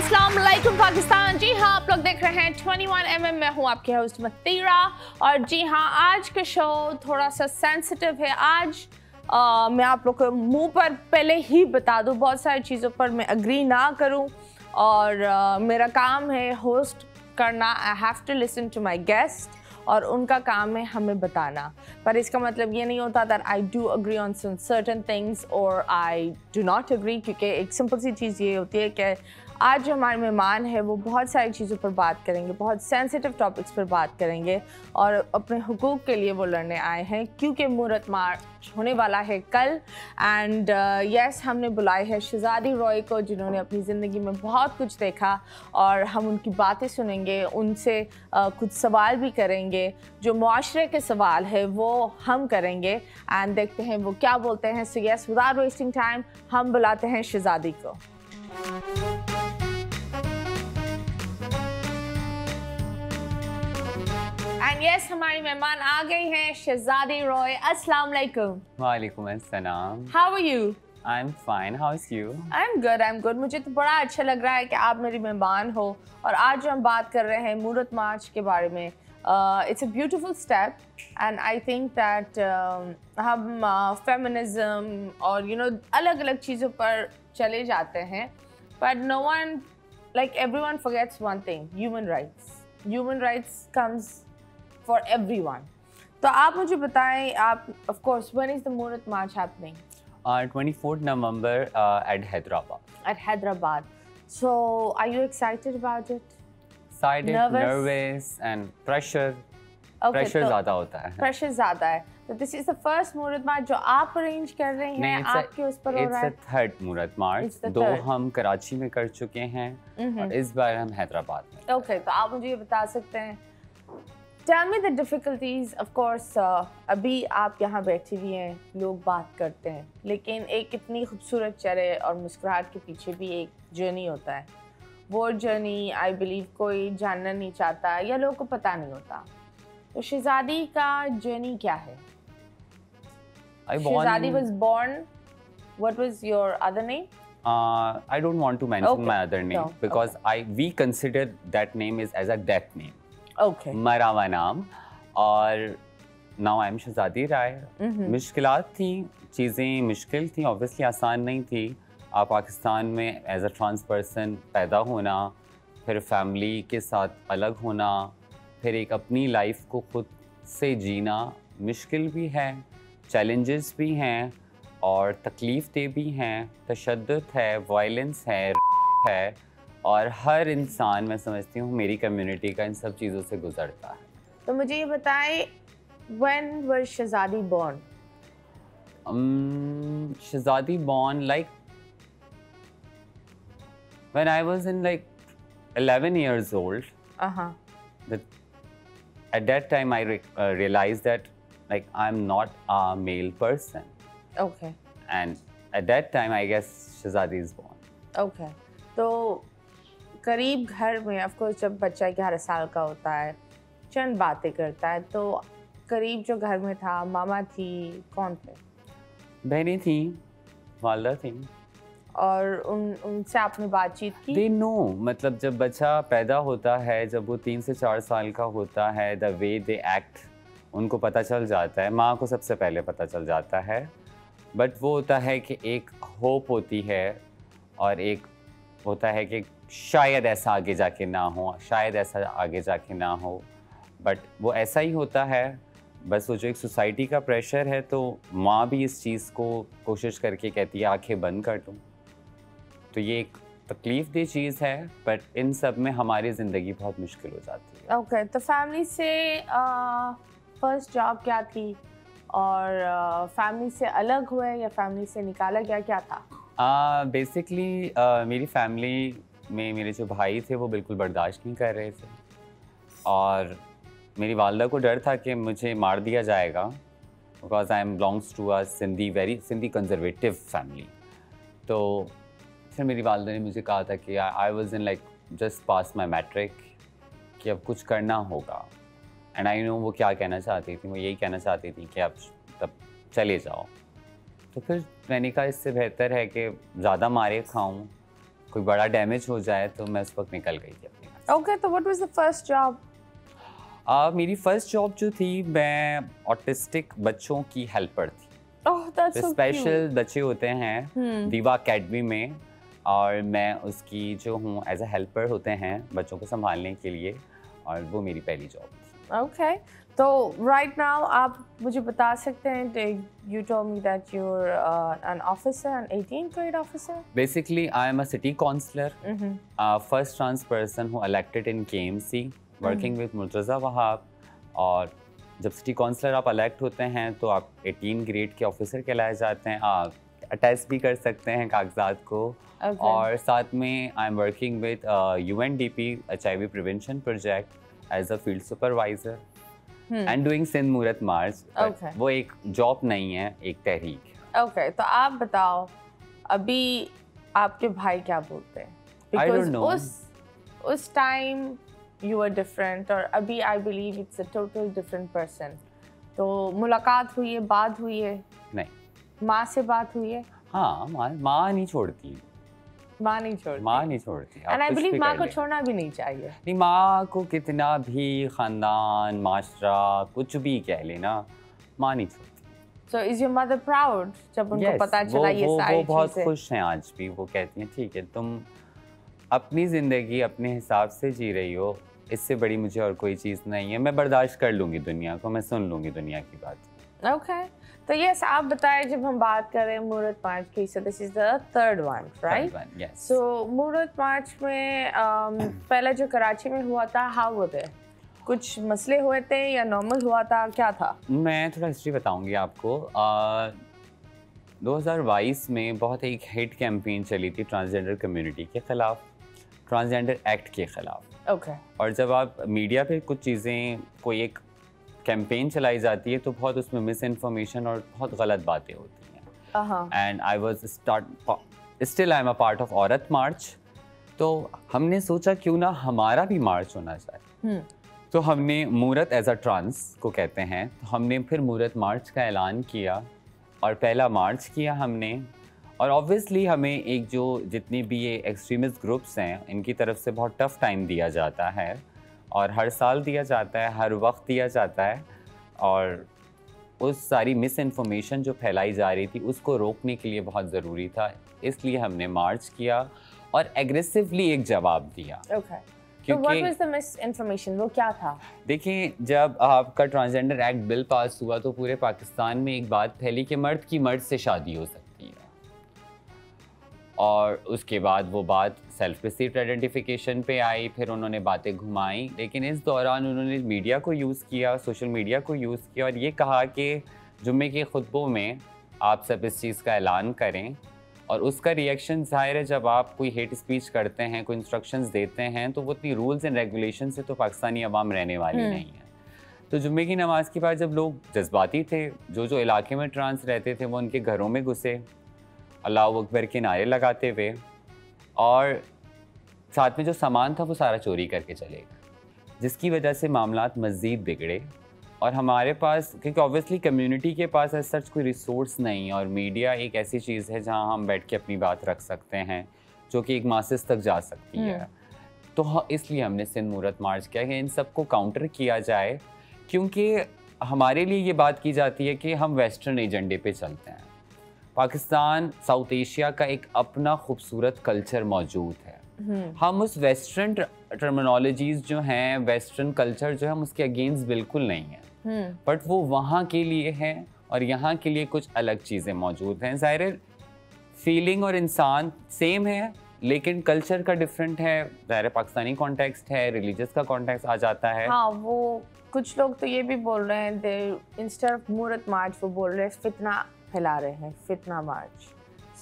अस्सलाम वालेकुम पाकिस्तान। जी हाँ, आप लोग देख रहे हैं 21mm। मैं हूँ आपके होस्ट मतीरा। और जी हाँ, आज का शो थोड़ा सा सेंसिटिव है। आज मैं आप लोग को मुंह पर पहले ही बता दूँ, बहुत सारी चीज़ों पर मैं अग्री ना करूँ और मेरा काम है होस्ट करना। I have to listen to my guest और उनका काम है हमें बताना। पर इसका मतलब ये नहीं होता that I do agree on some certain things और आई डू नॉट अग्री, क्योंकि एक सिंपल सी चीज़ ये होती है कि आज जो हमारे मेहमान हैं वो बहुत सारी चीज़ों पर बात करेंगे, बहुत सेंसिटिव टॉपिक्स पर बात करेंगे और अपने हुकूक के लिए वो लड़ने आए हैं, क्योंकि मुहूर्त मार्च होने वाला है कल। एंड यस, हमने बुलाए हैं शहजादी रॉय को, जिन्होंने अपनी ज़िंदगी में बहुत कुछ देखा और हम उनकी बातें सुनेंगे, उनसे कुछ सवाल भी करेंगे। जो मुआशरे के सवाल है वो हम करेंगे एंड देखते हैं वो क्या बोलते हैं। So yes, without wasting time हम बुलाते हैं शहजादी को। एंड यस, हमारी मेहमान आ गई हैं शहजादी रॉय। अस्सलाम वालेकुम। वालेकुम अस्सलाम। How are you? I am fine, how is you? I am good. मुझे तो बड़ा अच्छा लग रहा है कि आप मेरी मेहमान हो और आज जो हम बात कर रहे हैं मुहूर्त मार्च के बारे में। It's a beautiful step and I think that हम फेमिनिज्म और अलग अलग चीज़ों पर चले जाते हैं, but no one, like everyone forgets one thing, human rights comes for everyone. तो आप मुझे बताएं, आप of course, when is the Muhurat March happening? 24th November at Hyderabad. At Hyderabad. So are you excited about it? Excited, nervous and pressure. Okay, pressure तो ज़्यादा होता है। Pressure ज़्यादा है। तो this is the first Muhurat March जो आप arrange कर रहे हैं, आपके उस पर हो रहा है? It's the third Muhurat March. दो हम कराची में कर चुके हैं और इस बार हम हैदराबाद में। Okay, तो आप मुझे ये बता सकते हैं, Tell me the difficulties. Of course, अभी आप यहाँ बैठी हुई हैं, लोग बात करते हैं, लेकिन एक इतनी खूबसूरत चेहरे और मुस्कुराहट के पीछे भी एक जर्नी होता है। वो जर्नी आई बिलीव कोई जानना नहीं चाहता या लोगों को पता नहीं होता। तो शहजादी का जर्नी क्या है? शहजादी was born. What was your other name? I don't want to mention my other name because we consider that name is as a death name. Okay. मरा हुआ नाम। और नाउ आई एम शहजादी राय। मुश्किलात थी, चीज़ें मुश्किल थी, ऑब्वियसली आसान नहीं थी। आप पाकिस्तान में एज अ ट्रांस पर्सन पैदा होना, फिर फैमिली के साथ अलग होना, फिर एक अपनी लाइफ को खुद से जीना मुश्किल भी है, चैलेंजेस भी हैं और तकलीफ़ दे भी हैं, तशद्दुद है, वायलेंस है और हर इंसान, मैं समझती हूँ मेरी कम्युनिटी का इन सब चीज़ों से गुजरता है। तो मुझे ये बताएं, when was Shahzadi born? Shahzadi born like when I was in like 11 years old. At that time I realized that like I'm not a male person. Okay. And at that time I guess Shahzadi is born. Okay. तो करीब घर में of course जब बच्चा 11 साल का होता है, चंद बातें करता है, तो करीब जो घर में था, मामा थी, कौन थे? बहनें थी, वालदा थी। और उनसे आपने बातचीत की? They know, मतलब जब बच्चा पैदा होता है, जब वो 3 से 4 साल का होता है, the way they act, उनको पता चल जाता है। माँ को सबसे पहले पता चल जाता है, बट वो होता है कि एक होप होती है और एक होता है कि शायद ऐसा आगे जाके ना हो, शायद ऐसा आगे जाके ना हो, बट वो ऐसा ही होता है। बस वो जो एक सोसाइटी का प्रेशर है, तो माँ भी इस चीज़ को कोशिश करके कहती है आंखें बंद कर दूँ। तो ये एक तकलीफ दे चीज़ है, बट इन सब में हमारी ज़िंदगी बहुत मुश्किल हो जाती है। ओके, तो फैमिली से फर्स्ट जॉब क्या थी और फैमिली से अलग हुए या फैमिली से निकाला गया, क्या था? बेसिकली मेरी फैमिली में मेरे जो भाई थे वो बिल्कुल बर्दाश्त नहीं कर रहे थे और मेरी वालदा को डर था कि मुझे मार दिया जाएगा, because I am belongs to a Sindhi conservative family. तो फिर मेरी वालदा ने मुझे कहा था कि I was in like just pass my matric, कि अब कुछ करना होगा। एंड आई नो वो क्या कहना चाहती थी, वो यही कहना चाहती थी कि आप तब चले जाओ। तो फिर मैंने कहा इससे बेहतर है कि ज़्यादा मारे खाऊं, कोई बड़ा डैमेज हो जाए तो मैं उस वक्त निकल गई थी अपने घर ओके, तो what was the first job? मेरी फर्स्ट जॉब जो थी, मैं ऑटिस्टिक बच्चों की हेल्पर थी। ओह, दैट्स सो स्पेशल बच्चे होते हैं दीवा एकेडमी में, और मैं उसकी जो हूँ एज अ हेल्पर होते हैं बच्चों को संभालने के लिए, और वो मेरी पहली जॉब थी। ओके, तो राइट नाउ आप मुझे बता सकते हैं, you told me that you're an officer, an 18th grade officer? Basically, I am a city councillor, first trans person who elected in KMC, working with Murtaza Wahab। और जब city counsellor आप elect होते हैं तो आप 18 grade के officer कहलाए जाते हैं। आप अटैच भी कर सकते हैं कागजात को। और साथ में I am working with UNDP HIV prevention project as a field supervisor and doing Sindh Moorat march. वो एक जॉब नहीं है, एक तहरीक है। ओके, तो आप बताओ अभी आपके भाई क्या बोलते हैं? I don't know. उस टाइम you were different, और अभी I believe it's a total different person। तो मुलाकात हुई है, बात हुई है? नहीं। माँ से बात हुई है? हाँ, माँ नहीं छोड़ती। माँ नहीं छोड़ती? माँ नहीं छोड़ती। And I believe माँ को छोड़ना भी नहीं चाहिए। नहीं, माँ को कितना भी खानदान, माशरा, कुछ भी कह लेना, माँ नहीं छोड़ती। So is your mother proud जब उनको पता चला ये सारी चीजें? वो बहुत खुश हैं आज भी। वो कहती हैं ठीक है, तुम अपनी ज़िंदगी अपने हिसाब से जी रही हो, इससे बड़ी मुझे और कोई चीज़ नहीं है। मैं बर्दाश्त कर लूँगी दुनिया को, मैं सुन लूँगी दुनिया की बात। ओके, तो यस, आप बताएं, जब हम बात कर रहे हैं मूरत मार्च की, so this is the third one, right? So मूरत मार्च में पहले जो कराची में हुआ था, हाउ वाज इट? कुछ मसले हुए थे या नॉर्मल हुआ था, क्या था? मैं थोड़ा हिस्ट्री बताऊँगी आपको। 2022 में बहुत एक हेट कैंपेन चली थी ट्रांसजेंडर कम्युनिटी के ख़िलाफ़, ट्रांसजेंडर एक्ट के ख़िलाफ़। ओके। और जब आप मीडिया पे कुछ चीज़ें, कोई एक कैंपेन चलाई जाती है तो बहुत उसमें मिस इन्फॉर्मेशन और बहुत गलत बातें होती हैं। And I was still I am a part of औरत मार्च। तो हमने सोचा क्यों ना हमारा भी मार्च होना चाहिए। तो हमने मूरत एज अ ट्रांस को कहते हैं, तो हमने फिर मूरत मार्च का ऐलान किया और पहला मार्च किया हमने। और ऑब्वियसली हमें एक जो जितनी भी ये एक्सट्रीमिस्ट ग्रुप्स हैं, इनकी तरफ से बहुत टफ टाइम दिया जाता है, और हर साल दिया जाता है, हर वक्त दिया जाता है। और उस सारी मिस इन्फॉर्मेशन जो फैलाई जा रही थी उसको रोकने के लिए बहुत ज़रूरी था, इसलिए हमने मार्च किया और एग्रेसिवली एक जवाब दिया। So what was the misinformation? वो क्या था? देखिए, जब आपका ट्रांसजेंडर एक्ट बिल पास हुआ तो पूरे पाकिस्तान में एक बात फैली कि मर्द की मर्द से शादी हो सकती है, और उसके बाद वो बात सेल्फ रिसीव्ड आइडेंटिफिकेशन पे आई, फिर उन्होंने बातें घुमाई। लेकिन इस दौरान उन्होंने मीडिया को यूज़ किया, सोशल मीडिया को यूज़ किया, और ये कहा कि जुम्मे के खुतबों में आप सब इस चीज़ का ऐलान करें। और उसका रिएक्शन ज़ाहिर है, जब आप कोई हेट स्पीच करते हैं, कोई इंस्ट्रक्शंस देते हैं, तो वो इतनी रूल्स एंड रेगुलेशन से तो पाकिस्तानी अवाम रहने वाली नहीं है। तो जुम्मे की नमाज़ के बाद जब लोग जज्बाती थे, जो इलाके में ट्रांस रहते थे, वो उनके घरों में घुसे अल्लाह अकबर के नारे लगाते हुए, और साथ में जो सामान था वो सारा चोरी करके चले गए, जिसकी वजह से मामलात मज़ीद बिगड़े। और हमारे पास, क्योंकि ऑब्वियसली कम्युनिटी के पास ऐसा सच कोई रिसोर्स नहीं, और मीडिया एक ऐसी चीज़ है जहां हम बैठ के अपनी बात रख सकते हैं, जो कि एक मासेस तक जा सकती है। तो इसलिए हमने सिंध मूरत मार्च किया कि इन सबको काउंटर किया जाए, क्योंकि हमारे लिए ये बात की जाती है कि हम वेस्टर्न एजेंडे पे चलते हैं। पाकिस्तान, साउथ एशिया का एक अपना खूबसूरत कल्चर मौजूद है। हम उस वेस्टर्न टर्मिनोलॉजीज़ जो हैं, वेस्टर्न कल्चर जो है, हम उसके अगेंस्ट बिल्कुल नहीं हैं, बट वो वहाँ के लिए है और यहाँ के लिए कुछ अलग चीज़ें मौजूद हैं। ज़ाहिर है फीलिंग और इंसान सेम है, लेकिन कल्चर का डिफरेंट है। ज़ाहिर पाकिस्तानी कॉन्टेक्स्ट है, रिलीजियस का कॉन्टेक्स्ट आ जाता है। हाँ, वो कुछ लोग तो ये भी बोल रहे हैं, इंस्टेड ऑफ मूरत मार्च वो बोल रहे हैं फितना फैला रहे हैं, फितना मार्च।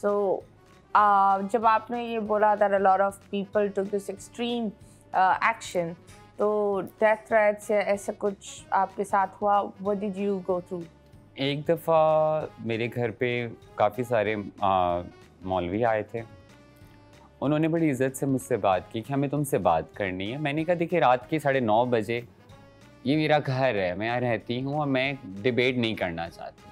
सो जब आपने ये बोला that a lot of people took this extreme action, तो डेथ थ्रेट्स या ऐसा कुछ आपके साथ हुआ? What did you go through? एक दफ़ा मेरे घर पे काफ़ी सारे मौलवी आए थे। उन्होंने बड़ी इज़्ज़त से मुझसे बात की कि हमें तुमसे बात करनी है। मैंने कहा देखिए, रात के 9:30 बजे ये मेरा घर है, मैं यहाँ रहती हूँ और मैं डिबेट नहीं करना चाहती।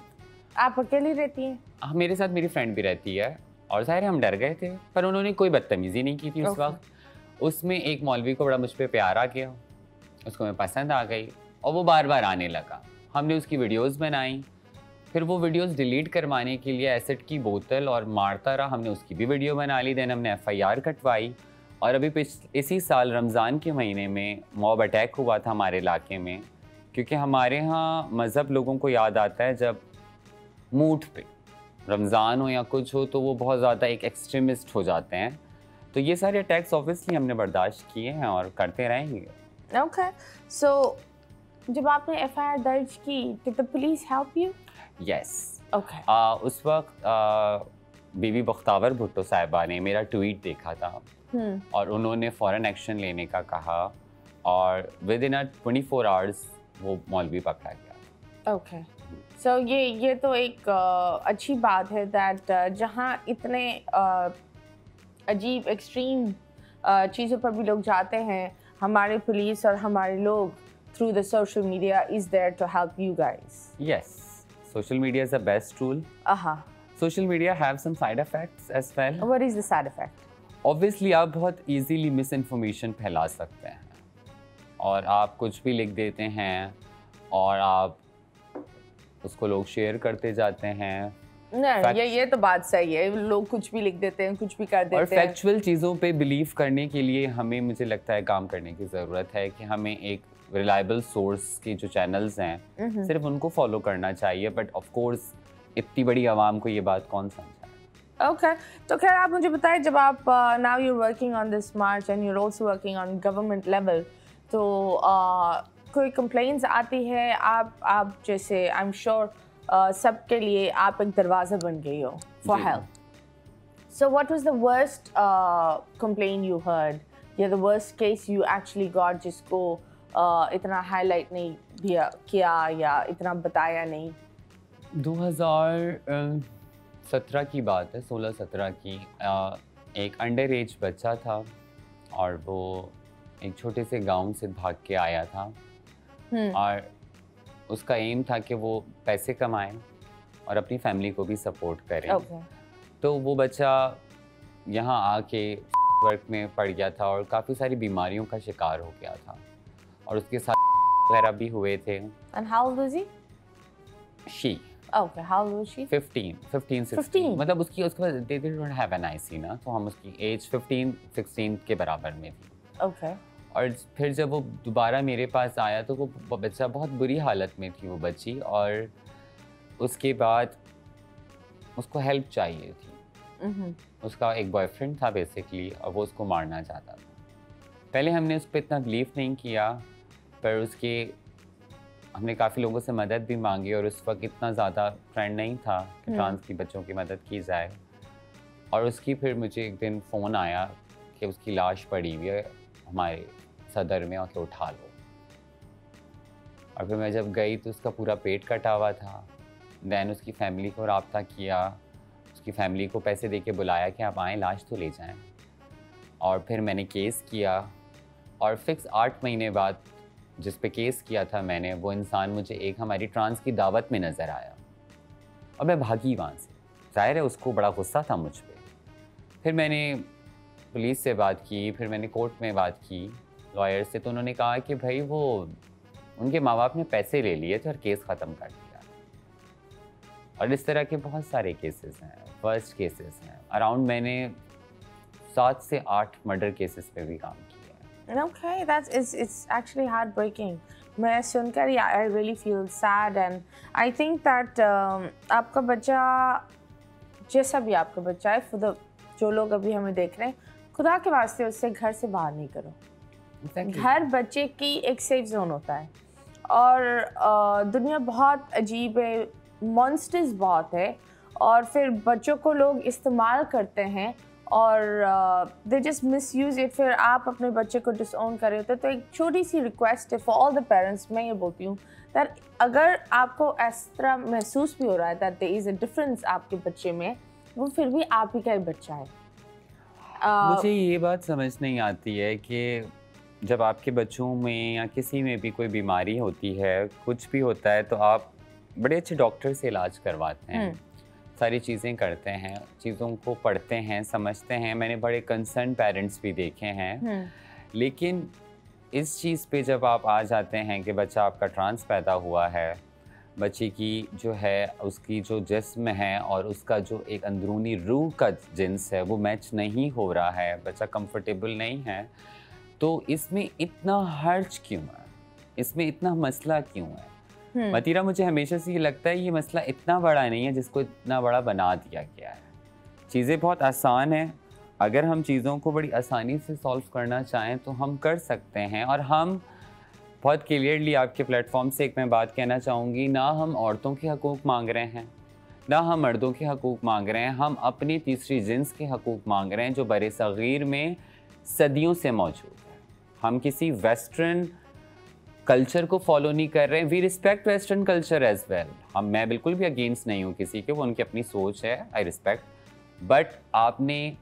आप अकेली रहती हैं? हाँ, मेरे साथ मेरी फ्रेंड भी रहती है, और ज़ाहिर है हम डर गए थे, पर उन्होंने कोई बदतमीज़ी नहीं की थी उस वक्त। उसमें एक मौलवी को बड़ा मुझ पे प्यार आ गया, उसको मैं पसंद आ गई और वो बार बार आने लगा। हमने उसकी वीडियोस बनाई, फिर वो वीडियोस डिलीट करवाने के लिए एसिड की बोतल और मारता रहा, हमने उसकी भी वीडियो बना ली। देन हमने FIR कटवाई और अभी इसी साल रमज़ान के महीने में मॉब अटैक हुआ था हमारे इलाके में, क्योंकि हमारे यहाँ मज़हब लोगों को याद आता है जब मूड पे रमज़ान हो या कुछ हो तो वो बहुत ज़्यादा एक एक्सट्रीमिस्ट हो जाते हैं। तो ये सारे अटैक्स ऑब्वियसली हमने बर्दाश्त किए हैं और करते रहेंगे। Okay, so जब आपने FIR दर्ज की, did the police help you? Yes. Okay. उस वक्त बीबी बख्तावर भुट्टो साहिबा ने मेरा ट्वीट देखा था और उन्होंने फ़ौरन एक्शन लेने का कहा और विद इन 24 आवर्स वो मौलवी पकड़ा गया। Okay. So ये तो एक अच्छी बात है that जहाँ इतने अजीब एक्सट्रीम चीज़ों पर भी लोग जाते हैं, हमारे पुलिस और हमारे लोग through the social media is there to help you guys. Yes, social media is the best tool. Social media have some side effects as well. What is the side effect? Obviously आप बहुत easily misinformation फैला सकते हैं और आप कुछ भी लिख देते हैं और आप उसको लोग शेयर करते जाते हैं। नहीं, ये तो बात सही है, लोग कुछ भी लिख देते हैं, कुछ भी कर देते हैं। और फैक्चुअल चीज़ों पे बिलीव करने के लिए हमें, मुझे लगता है, काम करने की ज़रूरत है कि हमें एक रिलायबल सोर्स के जो चैनल्स हैं सिर्फ उनको फॉलो करना चाहिए। बट ऑफ कोर्स इतनी बड़ी आवाम को ये बात कौन समझाए। ओके, तो खैर आप मुझे बताएं, जब आप now you working on this March and you also working on government level, तो कोई कंप्लेंट्स आती है, आप जैसे आई एम श्योर सबके लिए आप एक दरवाज़ा बन गई हो for help. So what was the worst complaint you heard या the worst case you actually got जिसको इतना हाईलाइट नहीं किया या इतना बताया नहीं? 2017 की बात है, 16-17 की। एक अंडर एज बच्चा था और वो एक छोटे से गांव से भाग के आया था और उसका एम था कि वो पैसे कमाए और अपनी फैमिली को भी सपोर्ट करे। तो वो बच्चा यहाँ आके वर्क में पड़ गया था और काफ़ी सारी बीमारियों का शिकार हो गया था और उसके साथ वगैरह भी हुए थे। And how old was he? She. Okay, how old was she? 15, मतलब उसके they didn't have an IC ना, तो हम उसकी एज 15-16 के बराबर में थी। Okay. और फिर जब वो दोबारा मेरे पास आया तो वो बच्चा बहुत बुरी हालत में थी, वो बच्ची, और उसके बाद उसको हेल्प चाहिए थी। उसका एक बॉयफ्रेंड था बेसिकली और वो उसको मारना चाहता था। पहले हमने उस पर इतना बिलीव नहीं किया, पर हमने काफ़ी लोगों से मदद भी मांगी और उस वक्त इतना ज़्यादा ट्रेंड नहीं था कि ट्रांस की बच्चों की मदद की जाए। और उसकी फिर मुझे एक दिन फ़ोन आया कि उसकी लाश पड़ी हुई है हमारे सदर में, आके उठा लो। और फिर मैं जब गई तो उसका पूरा पेट कटा हुआ था। दैन उसकी फैमिली को रब्ता किया, उसकी फैमिली को पैसे दे के बुलाया कि आप आएँ, लाश तो ले जाएं। और फिर मैंने केस किया और फिक्स 8 महीने बाद जिस पे केस किया था मैंने, वो इंसान मुझे एक हमारी ट्रांस की दावत में नज़र आया और मैं भागी वहाँ से। ज़ाहिर है उसको बड़ा गुस्सा था मुझ पर। फिर मैंने पुलिस से बात की, फिर मैंने कोर्ट में बात की लॉयर से, तो उन्होंने कहा कि भाई वो उनके माँ बाप ने पैसे ले लिए थे और केस ख़त्म कर दिया। और इस तरह के बहुत सारे केसेस हैं, फर्स्ट केसेस हैं। अराउंड मैंने 7 से 8 मर्डर केसेस पे भी काम किया। Okay, it's actually heartbreaking. मैं सुनकर I really feel sad and I think that आपका बच्चा, जैसा भी आपका बच्चा है, for the जो लोग अभी हमें देख रहे हैं, खुदा के वास्ते उससे घर से बाहर नहीं करो। घर बच्चे की एक सेफ जोन होता है और दुनिया बहुत अजीब है, मॉन्स्टर्स बहुत है और फिर बच्चों को लोग इस्तेमाल करते हैं और they just miss use it. फिर आप अपने बच्चे को डिसओन कर रहे होते, तो एक छोटी सी रिक्वेस्ट है फॉर ऑल द पेरेंट्स, मैं ये बोलती हूँ दैट अगर आपको इस तरह महसूस भी हो रहा है that there is a difference आपके बच्चे में, वो फिर भी आप ही का ही बच्चा है। मुझे ये बात समझ नहीं आती है कि जब आपके बच्चों में या किसी में भी कोई बीमारी होती है, कुछ भी होता है, तो आप बड़े अच्छे डॉक्टर से इलाज करवाते हैं, सारी चीज़ें करते हैं, चीज़ों को पढ़ते हैं, समझते हैं। मैंने बड़े कंसर्न पेरेंट्स भी देखे हैं। लेकिन इस चीज़ पे जब आप आ जाते हैं कि बच्चा आपका ट्रांस पैदा हुआ है, बच्चे की जो है उसकी जो जिस्म है और उसका जो एक अंदरूनी रूह का जिन्स है वो मैच नहीं हो रहा है, बच्चा कंफर्टेबल नहीं है, तो इसमें इतना हर्ज क्यों है, इसमें इतना मसला क्यों है? मतीरा, मुझे हमेशा से ये लगता है ये मसला इतना बड़ा नहीं है जिसको इतना बड़ा बना दिया गया है। चीज़ें बहुत आसान हैं, अगर हम चीज़ों को बड़ी आसानी से सॉल्व करना चाहें तो हम कर सकते हैं। और हम बहुत क्लियरली आपके प्लेटफॉर्म से एक मैं बात कहना चाहूँगी, ना हम औरतों के हकूक़ मांग रहे हैं, ना हम मर्दों के हकूक़ मांग रहे हैं, हम अपनी तीसरी जिन्स के हकूक़ मांग रहे हैं जो बरे सग़ीर में सदियों से मौजूद है। हम किसी वेस्टर्न कल्चर को फॉलो नहीं कर रहे हैं। We respect western culture as well. मैं बिल्कुल भी अगेंस्ट नहीं हूँ किसी के, वो उनकी अपनी सोच है, आई रिस्पेक्ट, बट आपने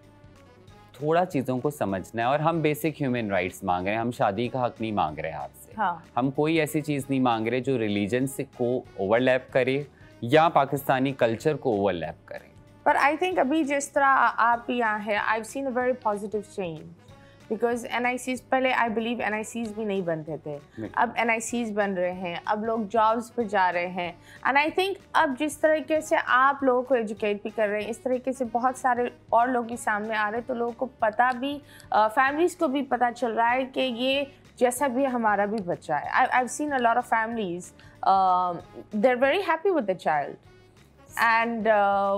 थोड़ा चीज़ों को समझना है। और हम बेसिक ह्यूमन राइट्स मांग रहे हैं, हम शादी का हक नहीं मांग रहे हैं आपसे। हाँ। हम कोई ऐसी चीज़ नहीं मांग रहे जो रिलीजन से को ओवरलैप करे या पाकिस्तानी कल्चर को ओवरलैप करे। पर आई थिंक अभी जिस तरह आप यहाँ हैं, आई have seen a very positive change, because NICs पहले आई बिलीव NICs भी नहीं बनते थे, अब NICs बन रहे हैं, अब लोग जॉब्स पर जा रहे हैं। एंड आई थिंक अब जिस तरीके से आप लोगों को एजुकेट भी कर रहे हैं, इस तरीके से बहुत सारे और लोग भी सामने आ रहे हैं, तो लोगों को पता भी, फैमिलीज़ को भी पता चल रहा है कि ये जैसा भी हमारा भी बच्चा है। I have seen a lot of families, they are very happy with the child and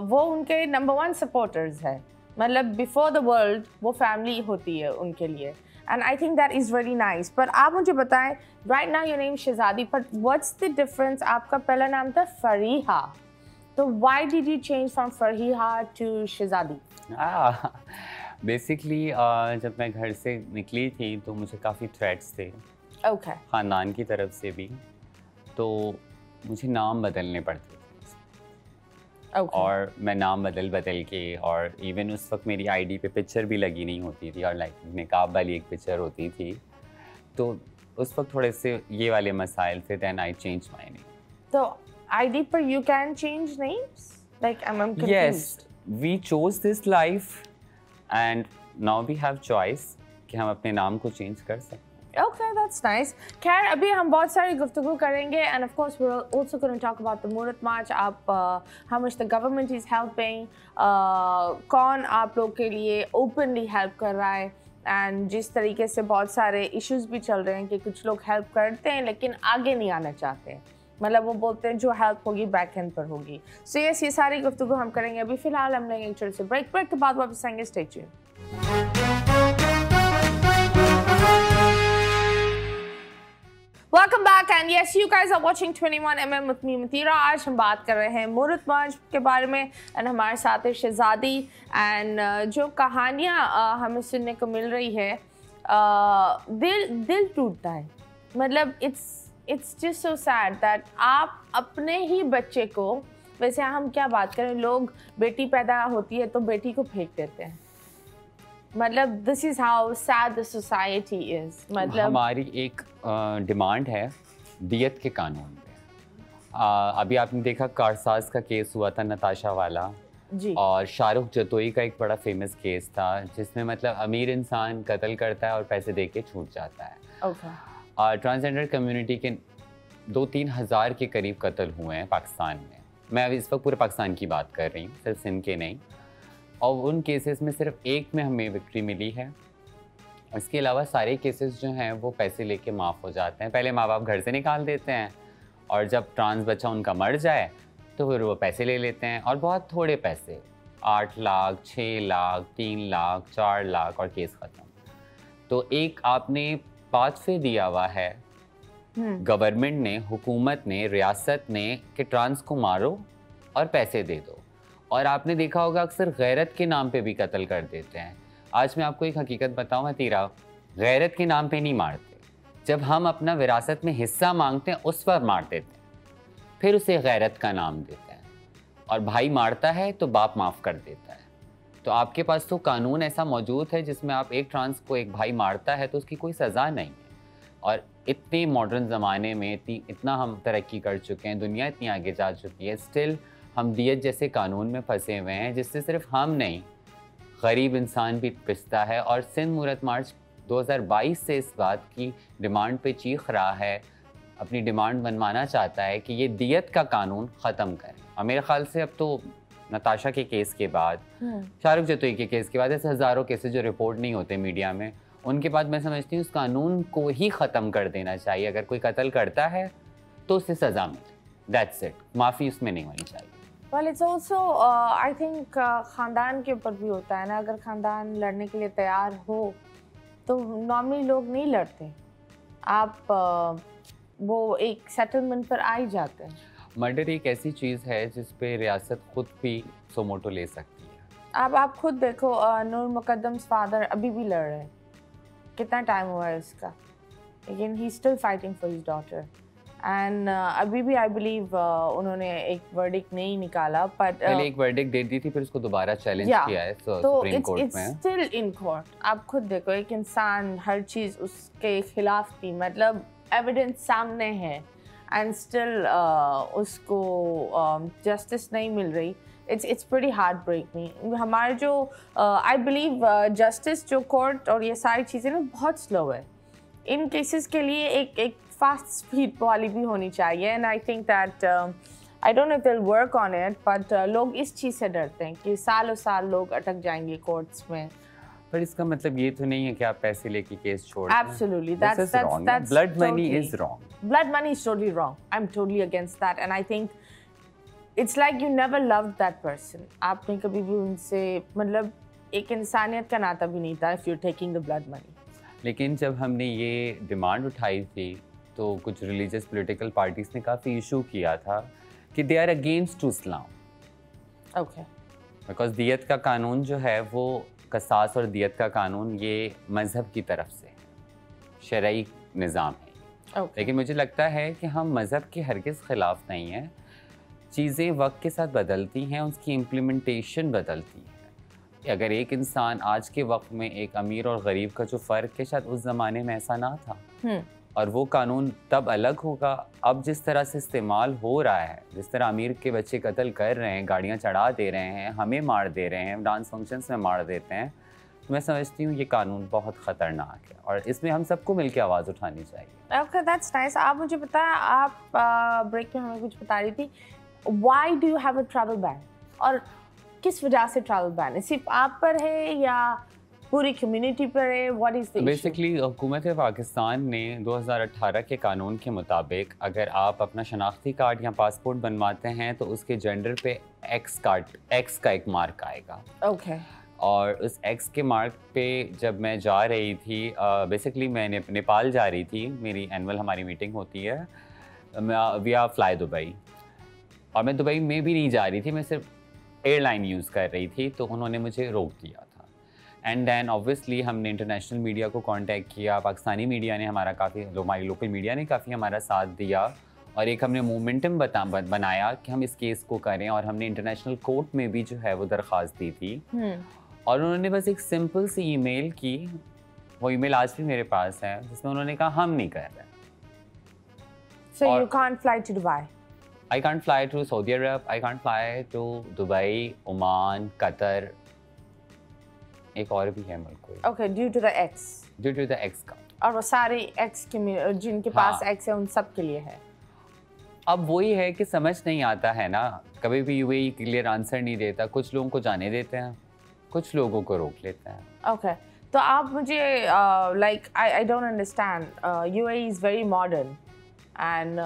वो उनके नंबर 1 सपोर्टर्स है। मतलब बिफोर द वर्ल्ड वो फैमिली होती है उनके लिए, and I think that is very nice. पर आप मुझे बताएं, right now your name Shahzadi, but what's the difference? आपका पहला नाम था फरीहा, तो why did you change from Fariha to Shahzadi? Basically जब मैं घर से निकली थी तो मुझे काफ़ी थ्रेट्स थे ख़ानदान की तरफ से भी, तो मुझे नाम बदलने पड़ते थे। और मैं नाम बदल के, और इवन उस वक्त मेरी ID पे पिक्चर भी लगी नहीं होती थी, और लाइक निकाब वाली एक पिक्चर होती थी, तो उस वक्त थोड़े से ये वाले मसाइल थे। Then I change my name. तो ID पर you can change names? Like I am confused. Yes, we chose this life and now we have choice कि हम अपने नाम को चेंज कर सकते हैं। Okay, that's nice. खैर अभी हम बहुत सारी गुफ्तगू करेंगे, and of course we're also going to talk about the Murat March. how much the government is helping, कौन आप लोग के लिए openly help कर रहा है, and जिस तरीके से बहुत सारे issues भी चल रहे हैं कि कुछ लोग help करते हैं लेकिन आगे नहीं आना चाहते हैं, मतलब वो बोलते हैं जो हेल्प होगी बैक एंड पर होगी। सो यस, ये सारी गुफ्तगू हम करेंगे। अभी फिलहाल हम लेंगे एक छोटे से ब्रेक के बाद वापस आएंगे। Stay tuned. Welcome back, and yes, you guys are watching 21mm with me, Matira. आज हम बात कर रहे हैं मुरत मार्च के बारे में, एंड हमारे साथ है शहजादी। एंड जो कहानियाँ हमें सुनने को मिल रही है, दिल टूटता है। मतलब it's just so sad that आप अपने ही बच्चे को, वैसे हम क्या बात करें, लोग बेटी पैदा होती है तो बेटी को फेंक देते हैं। मतलब this is how sad the society is. मतलब हमारी एक डिमांड है दियत के कानून पे। अभी आपने देखा कारसाज का केस हुआ था, नताशा वाला जी, और शाहरुख जतोई का एक बड़ा फेमस केस था, जिसमें मतलब अमीर इंसान कत्ल करता है और पैसे दे के छूट जाता है। ट्रांसजेंडर कम्युनिटी के 2-3 हज़ार के करीब कत्ल हुए हैं पाकिस्तान में। मैं अभी इस वक्त पूरे पाकिस्तान की बात कर रही हूँ, सिर्फ सिंध के नहीं। और उन केसेस में सिर्फ एक में हमें विक्ट्री मिली है। इसके अलावा सारे केसेस जो हैं वो पैसे लेके माफ़ हो जाते हैं। पहले माँ बाप घर से निकाल देते हैं, और जब ट्रांस बच्चा उनका मर जाए तो फिर वो पैसे ले लेते हैं, और बहुत थोड़े पैसे, 8 लाख, 6 लाख, 3 लाख, 4 लाख, और केस ख़त्म। तो एक आपने पाथवे दिया हुआ है गवर्नमेंट ने, हुकूमत ने, रियासत ने, कि ट्रांस को मारो और पैसे दे दो। और आपने देखा होगा अक्सर गैरत के नाम पे भी कत्ल कर देते हैं। आज मैं आपको एक हकीकत बताऊं तीरा, गैरत के नाम पे नहीं मारते, जब हम अपना विरासत में हिस्सा मांगते हैं उस पर मार देते हैं, फिर उसे गैरत का नाम देते हैं। और भाई मारता है तो बाप माफ़ कर देता है। तो आपके पास तो कानून ऐसा मौजूद है जिसमें आप एक ट्रांस को एक भाई मारता है तो उसकी कोई सज़ा नहीं है। और इतने मॉडर्न ज़माने में इतना हम तरक्की कर चुके हैं, दुनिया इतनी आगे जा चुकी है, स्टिल हम दियत जैसे कानून में फंसे हुए हैं जिससे सिर्फ हम नहीं, गरीब इंसान भी पिसता है। और सिंध मूरत मार्च 2022 से इस बात की डिमांड पे चीख रहा है, अपनी डिमांड मनवाना चाहता है कि ये दियत का कानून ख़त्म करें। और मेरे ख्याल से अब तो नताशा के केस के बाद, शाहरुख जतोई के केस के बाद, ऐसे हज़ारों केसेस जो रिपोर्ट नहीं होते मीडिया में, उनके बाद मैं समझती हूँ उस कानून को ही ख़त्म कर देना चाहिए। अगर कोई कत्ल करता है तो उसे सज़ा मिले, दैट्स इट, माफ़ी उसमें नहीं होनी चाहिए। Well, it's also I think ख़ानदान के ऊपर भी होता है ना, अगर ख़ानदान लड़ने के लिए तैयार हो तो नॉर्मली लोग नहीं लड़ते, आप वो एक सेटलमेंट पर आ ही जाते हैं। मर्डर एक ऐसी चीज़ है जिस पे रियासत खुद भी सोमोटो ले सकती है। आप खुद देखो, नूर मुकद्दम्स फादर अभी भी लड़ रहे हैं, कितना टाइम हुआ है इसका, लेकिन he still fighting for his daughter. And अभी भी आई बिलीव उन्होंने एक वर्डिक्ट नहीं निकाला, बट पहले एक वर्डिक्ट दे दी थी, फिर उसको दोबारा चैलेंज किया है सुप्रीम कोर्ट में। Still in court. आप खुद देखो, एक इंसान, हर चीज़ उसके खिलाफ थी, मतलब एविडेंस सामने है, एंड स्टिल उसको जस्टिस नहीं मिल रही। It's pretty heart breaking. हमारे जो आई बिलीव जस्टिस जो कोर्ट और ये सारी चीज़ें ना बहुत स्लो है। इन केसेस के लिए एक फास्ट स्पीड वाली भी होनी चाहिए, and I think that I don't know if they will work on it, but लोग इस चीज़ से डरते हैं कि सालों साल लोग अटक जाएंगे कोर्ट्स में। पर इसका मतलब ये तो नहीं है कि आप पैसे लेके केस छोड़ दें। Absolutely, that's blood money is wrong. Blood money is totally wrong. I'm totally against that, and I think it's like you never loved that person. आपने कभी भी उनसे, मतलब एक इंसानियत का नाता भी नहीं था if you're taking the blood money. लेकिन जब हमने ये डिमांड उठाई थी तो कुछ रिलीजियस पॉलिटिकल पार्टीज ने काफ़ी इशू किया था कि they are against to Islam. Okay. Because दियत का कानून जो है वो, कसास और दियत का कानून, ये मज़हब की तरफ से शरई निज़ाम है। Okay. लेकिन मुझे लगता है कि हम मज़हब के हरगिज़ ख़िलाफ़ नहीं हैं, चीज़ें वक्त के साथ बदलती हैं, उसकी इम्प्लीमेंटेशन बदलती है। अगर एक इंसान आज के वक्त में, एक अमीर और गरीब का जो फ़र्क है, शायद उस ज़माने में ऐसा ना था, और वो कानून तब अलग होगा। अब जिस तरह से इस्तेमाल हो रहा है, जिस तरह अमीर के बच्चे कत्ल कर रहे हैं, गाड़ियाँ चढ़ा दे रहे हैं, हमें मार दे रहे हैं, डांस फंक्शंस में मार देते हैं, तो मैं समझती हूँ ये कानून बहुत ख़तरनाक है और इसमें हम सबको मिलकर आवाज़ उठानी चाहिए। Okay, that's nice. आप मुझे बताया, आप ब्रेक में हमें कुछ बता रही थी, why do you have a travel ban? और किस वजह से ट्रैवल बैन? सिर्फ आप पर है या पूरी कम्युनिटी पर है? What is the issue? Basically हुकूमत पाकिस्तान ने 2018 के कानून के मुताबिक अगर आप अपना शनाख्ती कार्ड या पासपोर्ट बनवाते हैं तो उसके जेंडर पे एक्स का एक मार्क आएगा। Okay. और उस एक्स के मार्क पे जब मैं जा रही थी, बेसिकली मैं नेपाल जा रही थी, मेरी एनुअल हमारी मीटिंग होती है, वी आर फ्लाई दुबई, और मैं दुबई में भी नहीं जा रही थी, मैं सिर्फ एयरलाइन यूज़ कर रही थी, तो उन्होंने मुझे रोक दिया था। एंड देन ऑब्वियसली हमने इंटरनेशनल मीडिया को कांटेक्ट किया, पाकिस्तानी मीडिया ने हमारा काफ़ी, हमारी लोकल मीडिया ने काफ़ी हमारा साथ दिया, और एक हमने मोमेंटम बनाया कि हम इस केस को करें, और हमने इंटरनेशनल कोर्ट में भी जो है वो दरख्वास्त दी थी। और उन्होंने बस एक सिंपल सी ईमेल की, वो ईमेल आज भी मेरे पास है, जिसमें उन्होंने कहा हम नहीं कर रहे। So you can't fly to Dubai? I can't fly to Saudi Arabia, I can't fly to Dubai, Oman, Qatar, एक और भी है मुल्क कोई। Okay, due to the X. Due to the X का। और वो सारे X के जिनके पास X है उन सब के लिए है। अब वही है कि समझ नहीं आता है ना, कभी भी UAE क्लियर आंसर नहीं देता, कुछ लोगों को जाने देते हैं, कुछ लोगों को रोक लेते हैं। Okay, तो आप मुझे like I don't understand. UAE is very modern and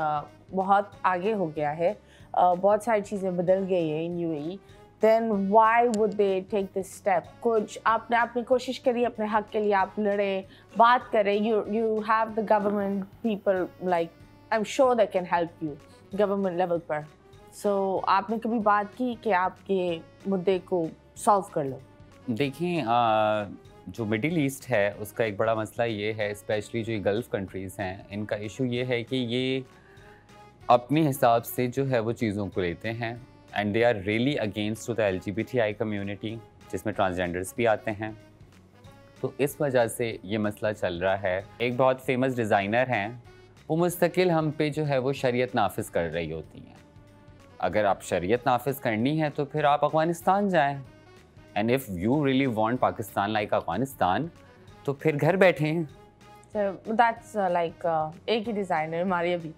बहुत आगे हो गया है, बहुत सारी चीज़ें बदल गई है इन UAE. Then why would they take this step? कुछ आपने अपनी कोशिश करी, अपने हक के लिए आप लड़े, बात करें. You have the government people, like I'm sure they can help you government level पर. So आपने कभी बात की कि आपके मुद्दे को सॉल्व कर लो? देखिए, जो मिडिल ईस्ट है उसका एक बड़ा मसला ये है, स्पेशली जो गल्फ़ कंट्रीज़ हैं, इनका इशू ये है कि ये अपने हिसाब से जो है वो चीज़ों को लेते हैं, and they are really against to the LGBTI community, जिसमें ट्रांसजेंडर्स भी आते हैं। तो इस वजह से ये मसला चल रहा है। एक बहुत फेमस डिज़ाइनर हैं, वो मुस्तकिल हम पे जो है वो शरीयत नाफिज कर रही होती हैं, अगर आप शरीयत नाफिज करनी है तो फिर आप अफगानिस्तान जाएं। And if you really want Pakistan like Afghanistan तो फिर घर बैठे। So that's like एक ही डिजाइनर हमारी अभी।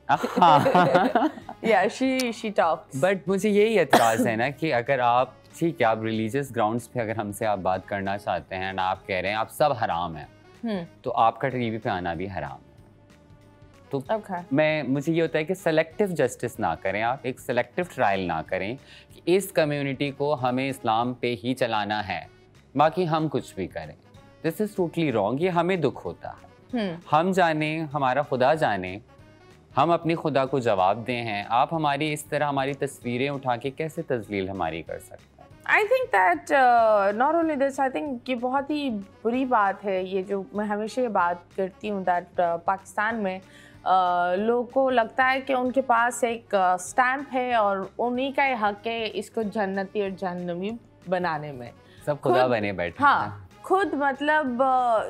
Yeah, she talks. बट मुझे यही एतराज़ है ना कि अगर आप ठीक है, आप रिलीजियस ग्राउंड्स पे अगर हमसे आप बात करना चाहते हैं ना, आप कह रहे हैं आप सब हराम है, तो आपका टीवी पे आना भी हराम है। तो मुझे ये होता है कि सेलेक्टिव जस्टिस ना करें, आप एक सेलेक्टिव ट्रायल ना करें कि इस कम्युनिटी को हमें इस्लाम पे ही चलाना है, बाकी हम कुछ भी करें। This is totally wrong. ये हमें दुख होता है। हम जाने, हमारा खुदा जाने, हम अपनी खुदा को जवाब दें हैं। आप हमारी इस तरह हमारी तस्वीरें उठा के कैसे तजलील हमारी कर सकते हैं? I think that not only this, I think ये बहुत ही बुरी बात है, ये जो मैं हमेशा ये बात करती हूँ that पाकिस्तान में लोगों को लगता है कि उनके पास एक स्टैम्प है और उन्हीं का हक है इसको जन्नती और जहन्नमी बनाने में। सब खुदा बने बैठे। हाँ, खुद मतलब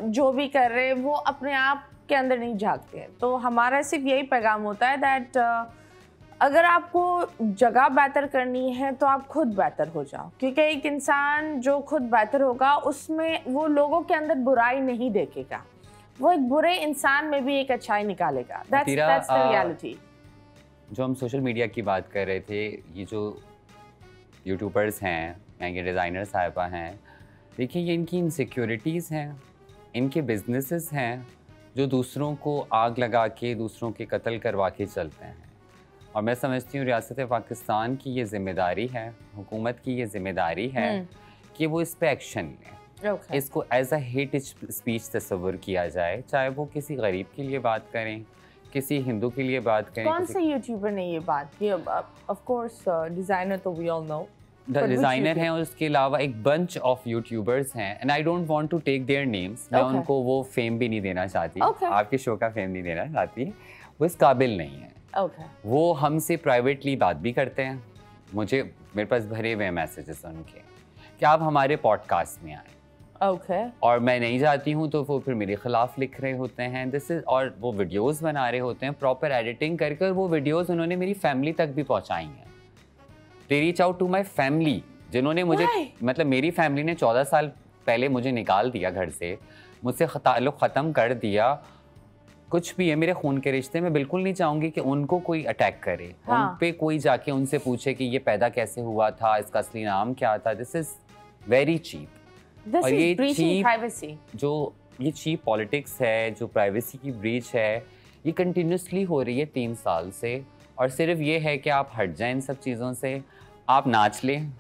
जो भी कर रहे हैं वो अपने आप के अंदर नहीं झांकते हैं। तो हमारा सिर्फ यही पैगाम होता है दैट अगर आपको जगह बेहतर करनी है तो आप खुद बेहतर हो जाओ, क्योंकि एक इंसान जो खुद बेहतर होगा उसमें वो लोगों के अंदर बुराई नहीं देखेगा, वो एक बुरे इंसान में भी एक अच्छाई निकालेगा। That's the reality। जो हम सोशल मीडिया की बात कर रहे थे, ये जो यूट्यूबर्स हैं, महंगे डिज़ाइनर साहिबा हैं, देखिए ये इनकी इनसिक्योरिटीज़ हैं, इनके बिजनेसेस हैं जो दूसरों को आग लगा के, दूसरों के कत्ल करवा के चलते हैं। और मैं समझती हूँ रियासत पाकिस्तान की ये जिम्मेदारी है, हुकूमत की ये जिम्मेदारी है कि वो इस पे एक्शन लें। इसको एज अ हेट स्पीच तस्वर किया जाए, चाहे वो किसी गरीब के लिए बात करें, किसी हिंदू के लिए बात करें। कौन से यूट्यूबर ने ये बात की? ऑफ कोर्स डिज़ाइनर तो वी ऑल नो, डिज़ाइनर हैं और उसके अलावा एक बंच ऑफ यूट्यूबर्स हैं, and I don't want to take their names. मैं उनको वो फेम भी नहीं देना चाहती, आपके शो का फेम नहीं देना चाहती, वो इस काबिल नहीं है। वो हमसे प्राइवेटली बात भी करते हैं, मेरे पास भरे हुए मैसेजेस उनके कि आप हमारे पॉडकास्ट में आए। और मैं नहीं जाती हूँ तो वो फिर मेरे खिलाफ लिख रहे होते हैं, और वो वीडियोस बना रहे होते हैं प्रॉपर एडिटिंग करके, और वो वीडियोस उन्होंने मेरी फैमिली तक भी पहुँचाई हैं। They reach out to my family, जिन्होंने मुझे मतलब मेरी फैमिली ने 14 साल पहले मुझे निकाल दिया घर से, मुझसे ताल्लुक़ ख़त्म कर दिया। कुछ भी है मेरे खून के रिश्ते, मैं बिल्कुल नहीं चाहूँगी कि उनको कोई अटैक करे, उन पे कोई जाके उनसे पूछे कि ये पैदा कैसे हुआ था, इसका असली नाम क्या था। This is very cheap. और ये चीप जो ये चीप पॉलिटिक्स है, जो प्राइवेसी की ब्रीच है, ये कंटिन्यूसली हो रही है 3 साल से। और सिर्फ ये है कि आप हट जाएं इन सब चीज़ों से, आप नाच लें,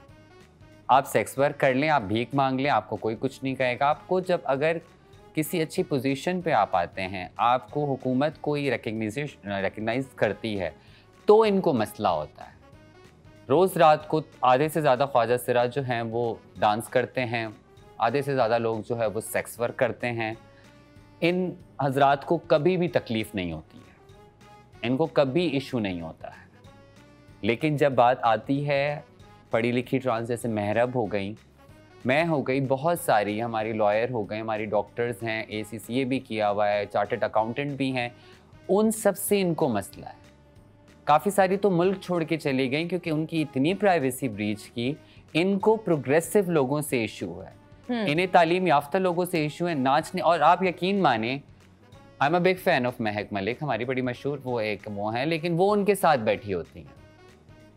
आप सेक्स वर्क कर लें, आप भीख मांग लें, आपको कोई कुछ नहीं कहेगा। आपको जब अगर किसी अच्छी पोजीशन पे आप आते हैं, आपको हुकूमत कोई रिकग्नाइज करती है, तो इनको मसला होता है। रोज़ रात को आधे से ज़्यादा ख्वाजा सिरा जो हैं वो डांस करते हैं, आधे से ज़्यादा लोग जो है वो सेक्स वर्क करते हैं। इन हजरात को कभी भी तकलीफ़ नहीं होती है, इनको कभी इशू नहीं होता है। लेकिन जब बात आती है पढ़ी लिखी ट्रांस, जैसे महरब हो गई, मैं हो गई, बहुत सारी हमारी लॉयर हो गए, हमारी डॉक्टर्स हैं, ACCA भी किया हुआ है, चार्टर्ड अकाउंटेंट भी हैं, उन सब से इनको मसला है। काफ़ी सारी तो मुल्क छोड़ के चली गई क्योंकि उनकी इतनी प्राइवेसी ब्रीच की। इनको प्रोग्रेसिव लोगों से इशू है, इन्हें तालीम याफ्ता लोगों से इशू है, नाचने। और आप यकीन माने, I am a big fan of महक मलिक, हमारी बड़ी मशहूर वो एक वो है, लेकिन वो उनके साथ बैठी होती हैं।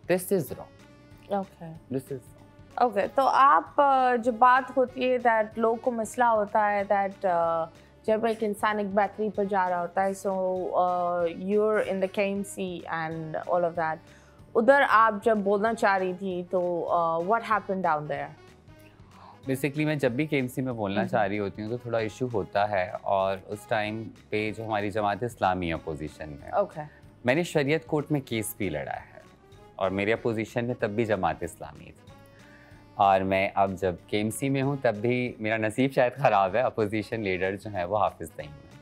This is wrong, this is okay. तो आप जब बात होती है दैट लोग को मसला होता है दैट जब एक इंसान एक बेकरी पर जा रहा होता है, so you're in the KMC and all of that, उधर आप जब बोलना चाह रही थी तो what happened down there? Basically मैं जब भी KMC में बोलना चाह रही होती हूँ तो थोड़ा इशू होता है, और उस टाइम पे जो हमारी जमात इस्लामी अपोजिशन में, मैंने शरीयत कोर्ट में केस भी लड़ा है, और मेरी अपोजिशन में तब भी जमात इस्लामी थी। और मैं अब जब KMC में हूँ तब भी मेरा नसीब शायद ख़राब है, अपोजिशन लीडर जो है वो हाफिज़ तईम है,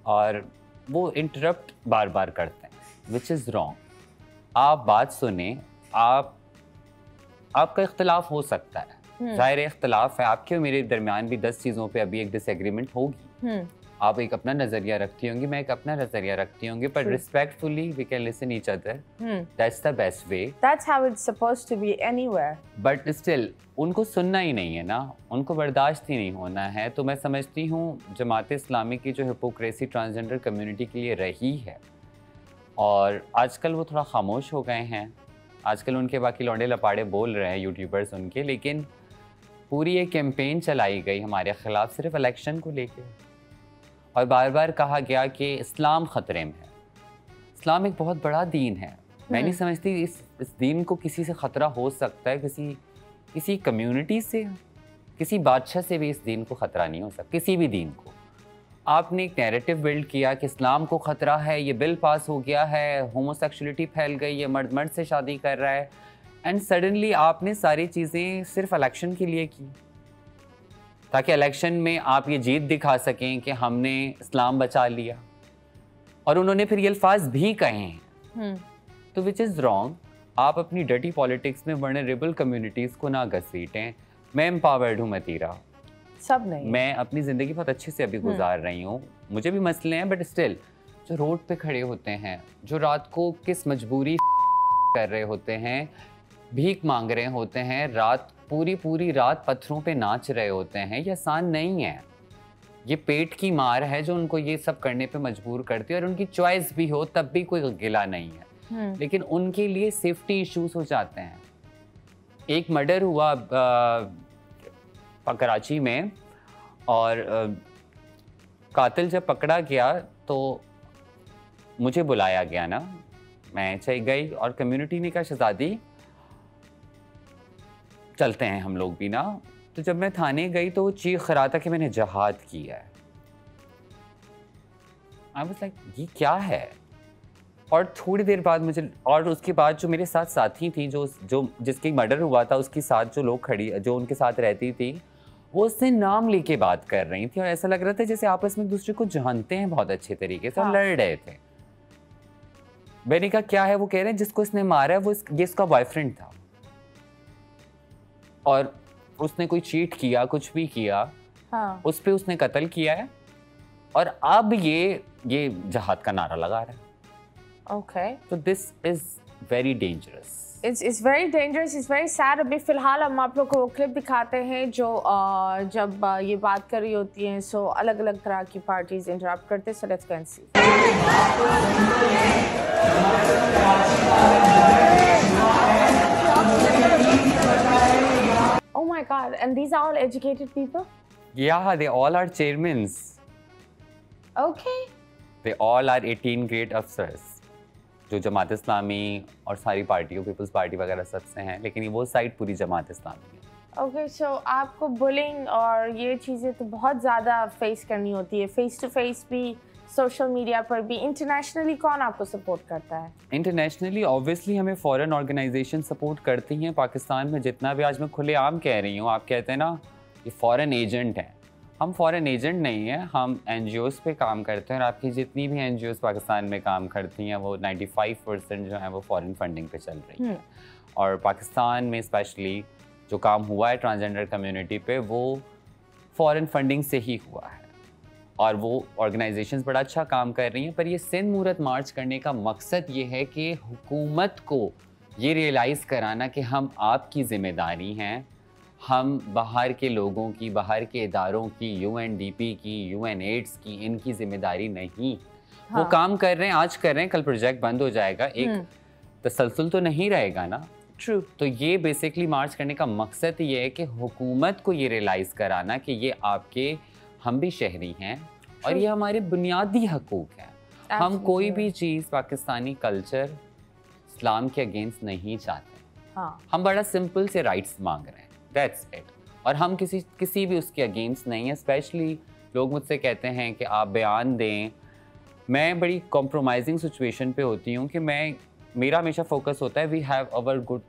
और वो इंटरप्ट बार बार करते हैं, विच इज़ रॉन्ग। आप बात सुने, आपका इख्तलाफ हो सकता है, ज़ाहिर इख्तलाफ है, आपके और मेरे दरमियान भी 10 चीज़ों पे अभी एक डिसएग्रीमेंट होगी, आप एक अपना नजरिया रखती होंगी, मैं एक अपना नजरिया रखती होंगी, पर respectfully we can listen each other. That's the best way. That's how it's supposed to be anywhere. But still उनको सुनना ही नहीं है ना, उनको बर्दाश्त ही नहीं होना है. तो मैं समझती हूँ जमात इस्लामी की जो हिपोक्रेसी ट्रांसजेंडर कम्युनिटी के लिए रही है, और आजकल वो थोड़ा खामोश हो गए हैं. आजकल उनके बाकी लौंडे लपाड़े बोल रहे हैं यूट्यूबर्स उनके, लेकिन पूरी एक कैंपेन चलाई गई हमारे ख़िलाफ़ सिर्फ इलेक्शन को लेके, और बार बार कहा गया कि इस्लाम ख़तरे में है. इस्लाम एक बहुत बड़ा दीन है. मैं नहीं समझती इस दीन को किसी से ख़तरा हो सकता है. किसी कम्युनिटी से, किसी बादशाह से भी इस दीन को ख़तरा नहीं हो सकता. किसी भी दीन को आपने एक नैरेटिव बिल्ड किया कि इस्लाम को ख़तरा है, ये बिल पास हो गया है, होमोसेक्सुअलिटी फैल गई, ये मर्द मर्द से शादी कर रहा है, एंड सडनली आपने सारी चीज़ें सिर्फ इलेक्शन के लिए की, ताकि इलेक्शन में आप ये जीत दिखा सकें कि हमने इस्लाम बचा लिया. और उन्होंने फिर ये अल्फाज भी कहे हैं, तो विच इज़ रॉन्ग. आप अपनी डर्टी पॉलिटिक्स में वल्नरेबल कम्युनिटीज़ को ना घसीटें. मैं एम्पावर्ड हूँ मतीरा, सब नहीं. मैं अपनी ज़िंदगी बहुत अच्छे से अभी गुजार रही हूँ. मुझे भी मसले हैं, बट स्टिल जो रोड पे खड़े होते हैं, जो रात को किस मजबूरी कर रहे होते हैं, भीख मांग रहे होते हैं, रात पूरी रात पत्थरों पे नाच रहे होते हैं, ये आसान नहीं है. ये पेट की मार है जो उनको ये सब करने पे मजबूर करती है, और उनकी चॉइस भी हो तब भी कोई गिला नहीं है. लेकिन उनके लिए सेफ्टी इश्यूज हो जाते हैं. एक मर्डर हुआ कराची में, और कातिल जब पकड़ा गया तो मुझे बुलाया गया ना, मैं चली गई, और कम्युनिटी ने कहा शहजादी चलते हैं हम लोग भी ना. तो जब मैं थाने गई तो वो चीख रहा था कि मैंने जहाद किया है. आई वाज लाइक ये क्या है. और थोड़ी देर बाद मुझे, और उसके बाद जो मेरे साथ साथी थी, जो जिसकी मर्डर हुआ था, उसके साथ जो लोग खड़ी, जो उनके साथ रहती थी, वो उससे नाम लेके बात कर रही थी, और ऐसा लग रहा था जैसे आपस में एक दूसरे को जानते हैं बहुत अच्छे तरीके से, और लड़ रहे थे. मैंने कहा क्या है. वो कह रहे हैं जिसको इसने मारा है वो ये इसका बॉयफ्रेंड था, और उसने कोई चीट किया, कुछ भी किया, उस पे उसने कत्ल किया है, और अब ये जहाद का नारा लगा रहा है. Okay. So this is very dangerous. It's very dangerous. It's very sad. अभी फिलहाल हम आप लोग को क्लिप दिखाते हैं जो जब ये बात कर रही होती हैं, सो अलग अलग तरह की पार्टीज इंटरप्ट करते हैं. So let's go and see. Oh my God! And these are all educated people? Yeah, they all are chairmen. Okay. They all are 18 grade officers, जो जमात इस्लामी और सारी पार्टियों, पीपल्स पार्टी वगैरह सबसे हैं, लेकिन ये वो साइड पूरी जमात इस्लामी है. ओके, सो आपको बुलिंग और ये चीज़ें तो बहुत ज़्यादा फेस करनी होती है, फेस टू फेस भी, सोशल मीडिया पर भी. इंटरनेशनली कौन आपको सपोर्ट करता है? इंटरनेशनली ऑब्वियसली हमें फॉरेन ऑर्गेनाइजेशन सपोर्ट करती हैं. पाकिस्तान में जितना भी, आज मैं खुलेआम कह रही हूँ, आप कहते हैं ना ये फॉरेन एजेंट हैं, हम फॉरेन एजेंट नहीं हैं, हम एनजीओज़ पे काम करते हैं. और आपकी जितनी भी एनजीओज़ पाकिस्तान में काम करती हैं वो 95% जो है वो फॉरेन फंडिंग पे चल रही है. और पाकिस्तान में स्पेशली जो काम हुआ है ट्रांसजेंडर कम्युनिटी पे, वो फॉरेन फंडिंग से ही हुआ है, और वो ऑर्गेनाइजेशंस बड़ा अच्छा काम कर रही हैं. पर ये सिंध मूरत मार्च करने का मकसद ये है कि हुकूमत को ये रियलाइज़ कराना कि हम आपकी ज़िम्मेदारी हैं, हम बाहर के लोगों की, बाहर के इदारों की, यूएनडीपी की, यूएनएड्स की, इनकी जिम्मेदारी नहीं. वो काम कर रहे हैं, आज कर रहे हैं, कल प्रोजेक्ट बंद हो जाएगा, एक तसलसल तो नहीं रहेगा ना. ट्रू. तो ये बेसिकली मार्च करने का मकसद ये है कि हुकूमत को ये रियलाइज़ कराना कि ये आपके, हम भी शहरी हैं, और ये हमारे बुनियादी हकूक़ हैं. हम कोई भी चीज़, पाकिस्तानी कल्चर इस्लाम के अगेंस्ट नहीं चाहते. हम बड़ा सिंपल से राइट्स मांग रहे हैं, दैट्स इट. और हम किसी भी उसके अगेंस्ट नहीं है. स्पेशली लोग मुझसे कहते हैं कि आप बयान दें. मैं बड़ी कॉम्प्रोमाइजिंग सिचुएशन पे होती हूँ कि मेरा हमेशा फोकस होता है we have our good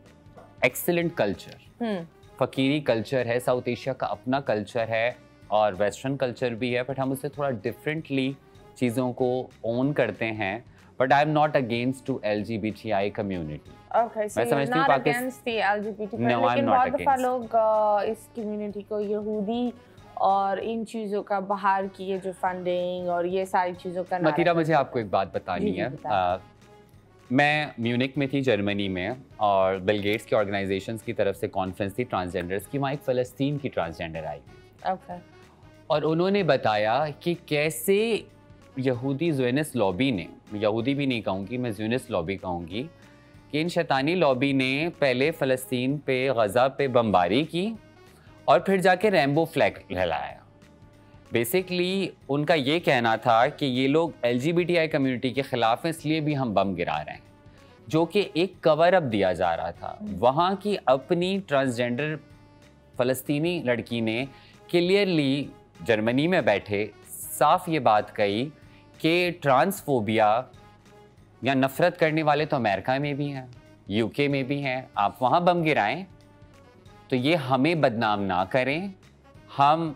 excellent culture. फ़कीरी कल्चर है, साउथ एशिया का अपना कल्चर है, और वेस्टर्न कल्चर भी है, बट हम उससे थोड़ा डिफरेंटली चीज़ों को ओन करते हैं. But I am not against to LGBTI community. Okay, so you're not against the LGBT, No, I'm लेकिन not बहुत दफा against. लोग इस कम्युनिटी को यहूदी और इन चीज़ों का बाहर की ये जो फंडिंग और ये सारी चीज़ों का मतीरा, मुझे आपको एक बात बतानी है। मैं म्यूनिक में थी, जर्मनी में, और बिल गेट्स की ऑर्गेनाइजेशंस की तरफ से कॉन्फ्रेंस थी ट्रांसजेंडर्स की। वहाँ एक फ़लस्तीन की ट्रांसजेंडर आई ओके और उन्होंने बताया कि कैसे यहूदी ज़्योनिस्ट लॉबी ने, यहूदी भी नहीं कहूँगी मैं, ज़्योनिस्ट लॉबी कहूँगी, कि इन शैतानी लॉबी ने पहले फ़लस्तीन पे, गज़ा पे बमबारी की और फिर जाके रेनबो फ्लैग लहराया। बेसिकली उनका ये कहना था कि ये लोग LGBTI कम्युनिटी के ख़िलाफ़ हैं, इसलिए भी हम बम गिरा रहे हैं, जो कि एक कवर अप दिया जा रहा था। वहाँ की अपनी ट्रांसजेंडर फ़लस्तीनी लड़की ने क्लियरली जर्मनी में बैठे साफ ये बात कही कि ट्रांसफोबिया या नफ़रत करने वाले तो अमेरिका में भी हैं, UK में भी हैं, आप वहाँ बम गिराएं तो ये हमें बदनाम ना करें। हम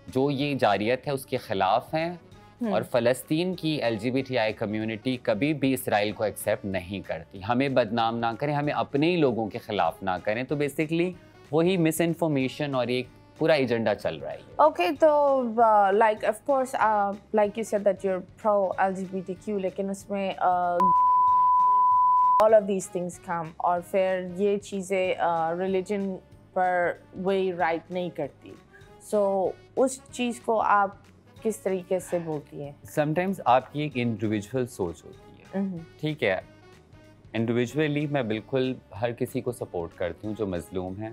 जो ये जारियत है उसके ख़िलाफ़ हैं और फ़लस्तीन की LGBTI कम्युनिटी कभी भी इसराइल को एक्सेप्ट नहीं करती। हमें बदनाम ना करें, हमें अपने ही लोगों के ख़िलाफ़ ना करें। तो बेसिकली वही मिस इन्फॉर्मेशन और एक पूरा एजेंडा चल रहा है। ओके, तो like of course like you said that you are pro LGBTQ, लेकिन उसमें all of these things come, और फिर ये चीज़ें रिलीजन पर वही राइट नहीं करती। सो उस चीज़ को आप किस तरीके से बोलती हैं? समटाइम्स आपकी एक इंडिविजुअल सोच होती है, ठीक है। इंडिविजुअली मैं बिल्कुल हर किसी को सपोर्ट करती हूँ जो मजलूम है,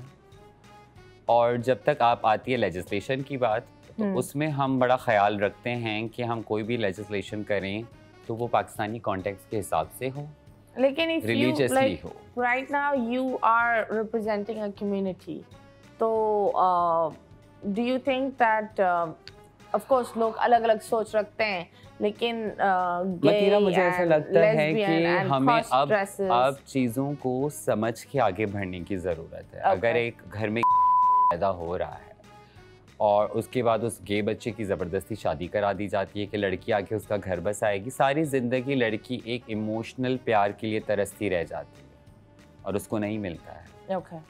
और जब तक आप आती है लेजिस्लेशन की बात, तो उसमें हम बड़ा ख्याल रखते हैं कि हम कोई भी लेजिस्लेशन करें तो वो पाकिस्तानी कॉन्टेक्स्ट के हिसाब से हो, लेकिन if you रिलीजियसली like हो। right now you are representing a community, तो do you think that of course लोग अलग अलग सोच रखते हैं, लेकिन मतीरा, मुझे ऐसा लगता है कि हमें अब चीज़ों को समझ के आगे बढ़ने की ज़रूरत है। अगर एक घर में पैदा हो रहा है और उसके बाद उस गे बच्चे की ज़बरदस्ती शादी करा दी जाती है कि लड़की आके उसका घर बसाएगी, सारी ज़िंदगी लड़की एक इमोशनल प्यार के लिए तरसती रह जाती है और उसको नहीं मिलता है।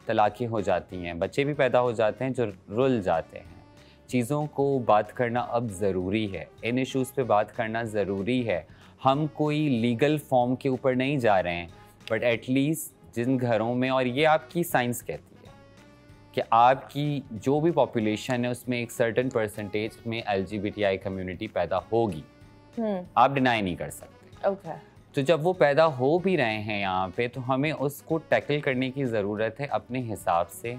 तलाक़ें हो जाती हैं, बच्चे भी पैदा हो जाते हैं जो रुल जाते हैं। चीज़ों को बात करना अब ज़रूरी है, इन इश्यूज़ पे बात करना ज़रूरी है। हम कोई लीगल फॉर्म के ऊपर नहीं जा रहे हैं, बट एटलीस्ट जिन घरों में, और ये आपकी साइंस कहती है कि आपकी जो भी पॉपुलेशन है उसमें एक सर्टेन परसेंटेज में LGBTI कम्युनिटी पैदा होगी, आप डिनाई नहीं कर सकते। तो जब वो पैदा हो भी रहे हैं यहाँ पे, तो हमें उसको टैकल करने की ज़रूरत है अपने हिसाब से।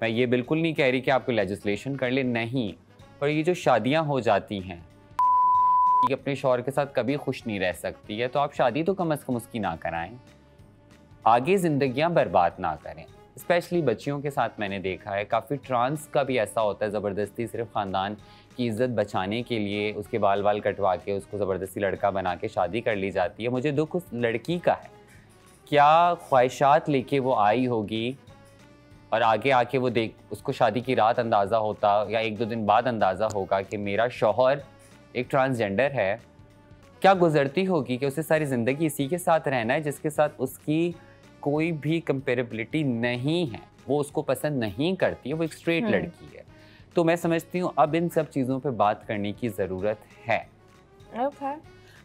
मैं ये बिल्कुल नहीं कह रही कि आपको लेजिस्लेशन कर ले, नहीं, पर ये जो शादियाँ हो जाती हैं कि अपने शौहर के साथ कभी खुश नहीं रह सकती है, तो आप शादी तो कम अज़ कम उसकी ना कराएं, आगे ज़िंदगियाँ बर्बाद ना करें। स्पेशली बच्चियों के साथ मैंने देखा है, काफ़ी ट्रांस का भी ऐसा होता है, ज़बरदस्ती सिर्फ ख़ानदान की इज़्ज़त बचाने के लिए उसके बाल बाल कटवा के उसको ज़बरदस्ती लड़का बना के शादी कर ली जाती है। मुझे दुख उस लड़की का है, क्या ख्वाहिशात लेके वो आई होगी और आगे आके वो उसको शादी की रात अंदाज़ा होता या 1-2 दिन बाद अंदाज़ा होगा कि मेरा शौहर एक ट्रांसजेंडर है, क्या गुजरती होगी कि उसे सारी ज़िंदगी इसी के साथ रहना है जिसके साथ उसकी कोई भी कंपेरेबिलिटी नहीं है, वो उसको पसंद नहीं करती है, वो एक स्ट्रेट लड़की है। तो मैं समझती हूँ अब इन सब चीज़ों पे बात करने की ज़रूरत है।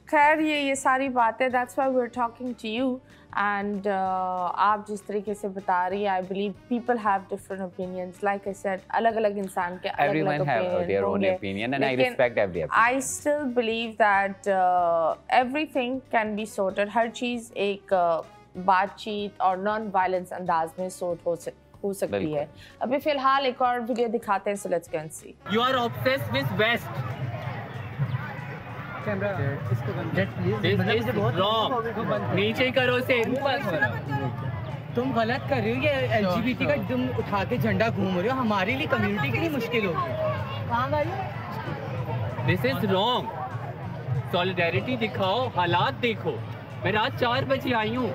खैर ये सारी बातें, that's why we are talking to you, and आप जिस तरीके से बता रही है, I believe people have different opinions. Like I said, अलग-अलग इंसान के अलग-अलग opinion and I respect every. I still believe that everything can be sorted. हर चीज़ एक बातचीत और नॉन वायलेंस अंदाज में सॉर्ट हो सकती है। अभी फिलहाल एक और वीडियो दिखाते हैं, so let's go and see. You are obsessed with west. Camera इसको बंद रॉन्ग, नीचे करो से तुम गलत कर रहे हो। ये LGBT का तुम उठा के झंडा घूम रहे हो, हमारे लिए कम्युनिटी के लिए मुश्किल होगी। This is wrong. सॉलिडेरिटी दिखाओ, हालात देखो। मैं रात 4 बजे आई हूँ,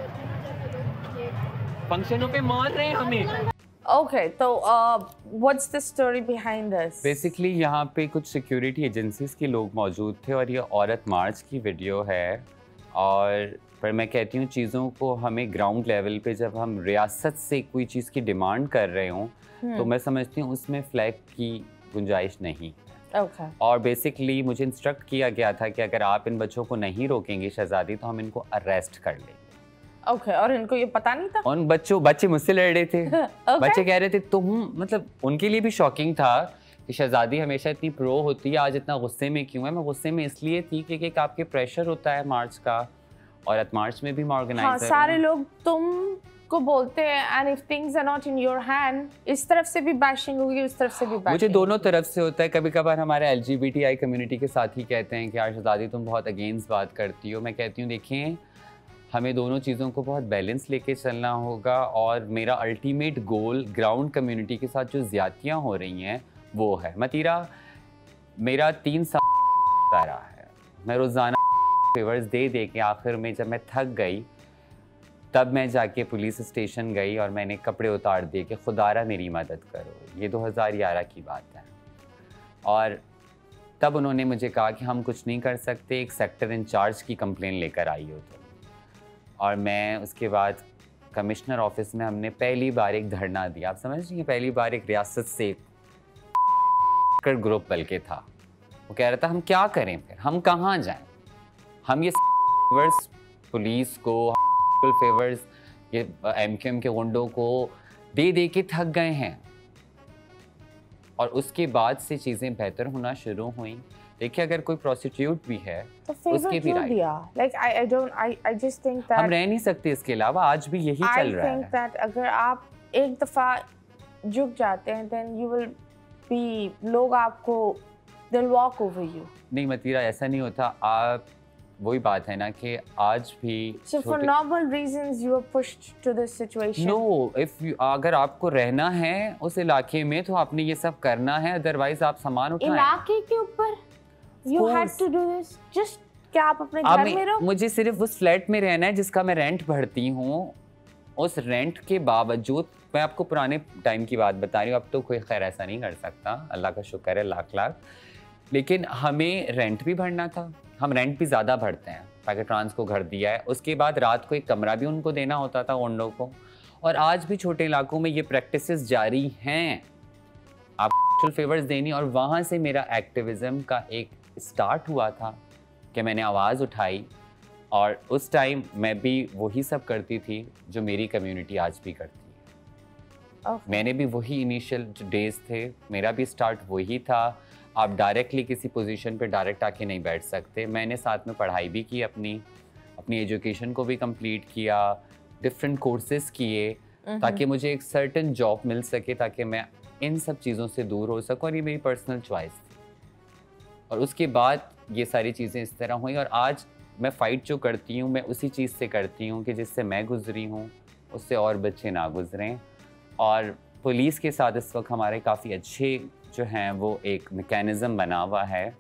फंक्शनों पे मार रहे हैं हमें। Okay, so what's the story behind this? Basically यहाँ पे कुछ सिक्योरिटी एजेंसीज के लोग मौजूद थे और ये औरत मार्च की वीडियो है। और पर मैं कहती हूँ चीज़ों को हमें ग्राउंड लेवल पे जब हम रियासत से कोई चीज़ की डिमांड कर रहे हों, तो मैं समझती हूँ उसमें फ्लैग की गुंजाइश नहीं। Okay. और बेसिकली मुझे इंस्ट्रक्ट किया गया था कि अगर आप इन बच्चों को नहीं रोकेंगे शहजादी तो हम इनको अरेस्ट कर लेंगे। Okay. और इनको ये पता नहीं था? उन बच्चे मुझसे लड़ रहे थे। Okay. बच्चे कह रहे थे तुम, मतलब उनके लिए भी शॉकिंग था कि शहजादी हमेशा इतनी प्रो होती है, आज इतना गुस्से में क्यों है। मैं गुस्से में इसलिए थी कि एक आपके प्रेशर होता है मार्च का, और मार्च में भी मैं ऑर्गेनाइजर हाँ, सारे लोग तुम को बोलते हैं and if things are not in your hand, इस तरफ से भी बैशिंग होगी, उस तरफ से भी बैशिंग। मुझे दोनों तरफ से होता है। कभी कभार हमारे LGBTI कम्युनिटी के साथ ही कहते हैं कि यार शहजादी तुम बहुत अगेंस्ट बात करती हो। मैं कहती हूँ देखिए, हमें दोनों चीज़ों को बहुत बैलेंस लेके चलना होगा, और मेरा अल्टीमेट गोल ग्राउंड कम्युनिटी के साथ जो ज़्यादतियाँ हो रही हैं वो है। मतीरा मेरा 3 साल रहा है, मैं रोज़ाना फेवर्स दे के आखिर में जब मैं थक गई तब मैं जाके पुलिस स्टेशन गई और मैंने कपड़े उतार दिए कि खुदारा मेरी मदद करो। ये 2011 की बात है। और तब उन्होंने मुझे कहा कि हम कुछ नहीं कर सकते, एक सेक्टर इंचार्ज की कंप्लेन लेकर आई हो तुम। और मैं उसके बाद कमिश्नर ऑफिस में हमने पहली बार एक धरना दिया। आप समझ रही हैं, पहली बार एक रियासत से ग्रुप बल्कि था, वो कह रहा था हम क्या करें, फिर हम कहाँ जाएं, हम ये फेवर्स पुलिस को, फेवर्स ये MQM के गुंडों को दे के थक गए हैं। और उसके बाद से चीज़ें बेहतर होना शुरू हुई। देखिए अगर कोई प्रोस्टिट्यूट भी है तो उसके भी right, like I just think that हम रह नहीं सकते इसके अलावा, आज भी यही चल रहा है। I think that अगर आप एक दफ़ा झुक जाते हैं then you will be, लोग आपको they'll walk over you। नहीं मतीरा, ऐसा नहीं होता। आप वही बात है ना कि आज भी So for normal reasons you were pushed to this situation। No, अगर आपको रहना है उस इलाके में तो आपने ये सब करना है, अदरवाइज आप सामान उठाएं। इलाके के ऊपर you had to do this, just क्या आप अपने घर में रहो? मुझे सिर्फ उस फ्लैट में रहना है जिसका मैं रेंट भरती हूँ। उस रेंट के बावजूद, मैं आपको पुराने टाइम की बात बता रही हूँ, अब तो कोई खैर ऐसा नहीं कर सकता, अल्लाह का शुक्र है लाख। लेकिन हमें रेंट भी भरना था, हम रेंट भी ज़्यादा भरते हैं। पैकेट ट्रांस को घर दिया है, उसके बाद रात को एक कमरा भी उनको देना होता था गुंडों को। और आज भी छोटे इलाकों में ये प्रैक्टिसेस जारी हैं, आप फेवर्स देनी। और वहाँ से मेरा एक्टिविज़म का एक स्टार्ट हुआ था कि मैंने आवाज़ उठाई, और उस टाइम मैं भी वही सब करती थी जो मेरी कम्युनिटी आज भी करती है। मैंने भी वही इनिशियल जो डेज थे, मेरा भी स्टार्ट वही था। आप डायरेक्टली किसी पोजीशन पे डायरेक्ट आके नहीं बैठ सकते। मैंने साथ में पढ़ाई भी की, अपनी एजुकेशन को भी कंप्लीट किया, डिफरेंट कोर्सेज किए ताकि मुझे एक सर्टेन जॉब मिल सके, ताकि मैं इन सब चीज़ों से दूर हो सकूं। और ये मेरी पर्सनल चॉइस थी। और उसके बाद ये सारी चीज़ें इस तरह हुई, और आज मैं फ़ाइट जो करती हूँ मैं उसी चीज़ से करती हूँ कि जिससे मैं गुजरी हूँ उससे और बच्चे ना गुजरें। और पुलिस के साथ इस वक्त हमारे काफ़ी अच्छे जो हैं वो एक मैकेनिज़्म बना हुआ है।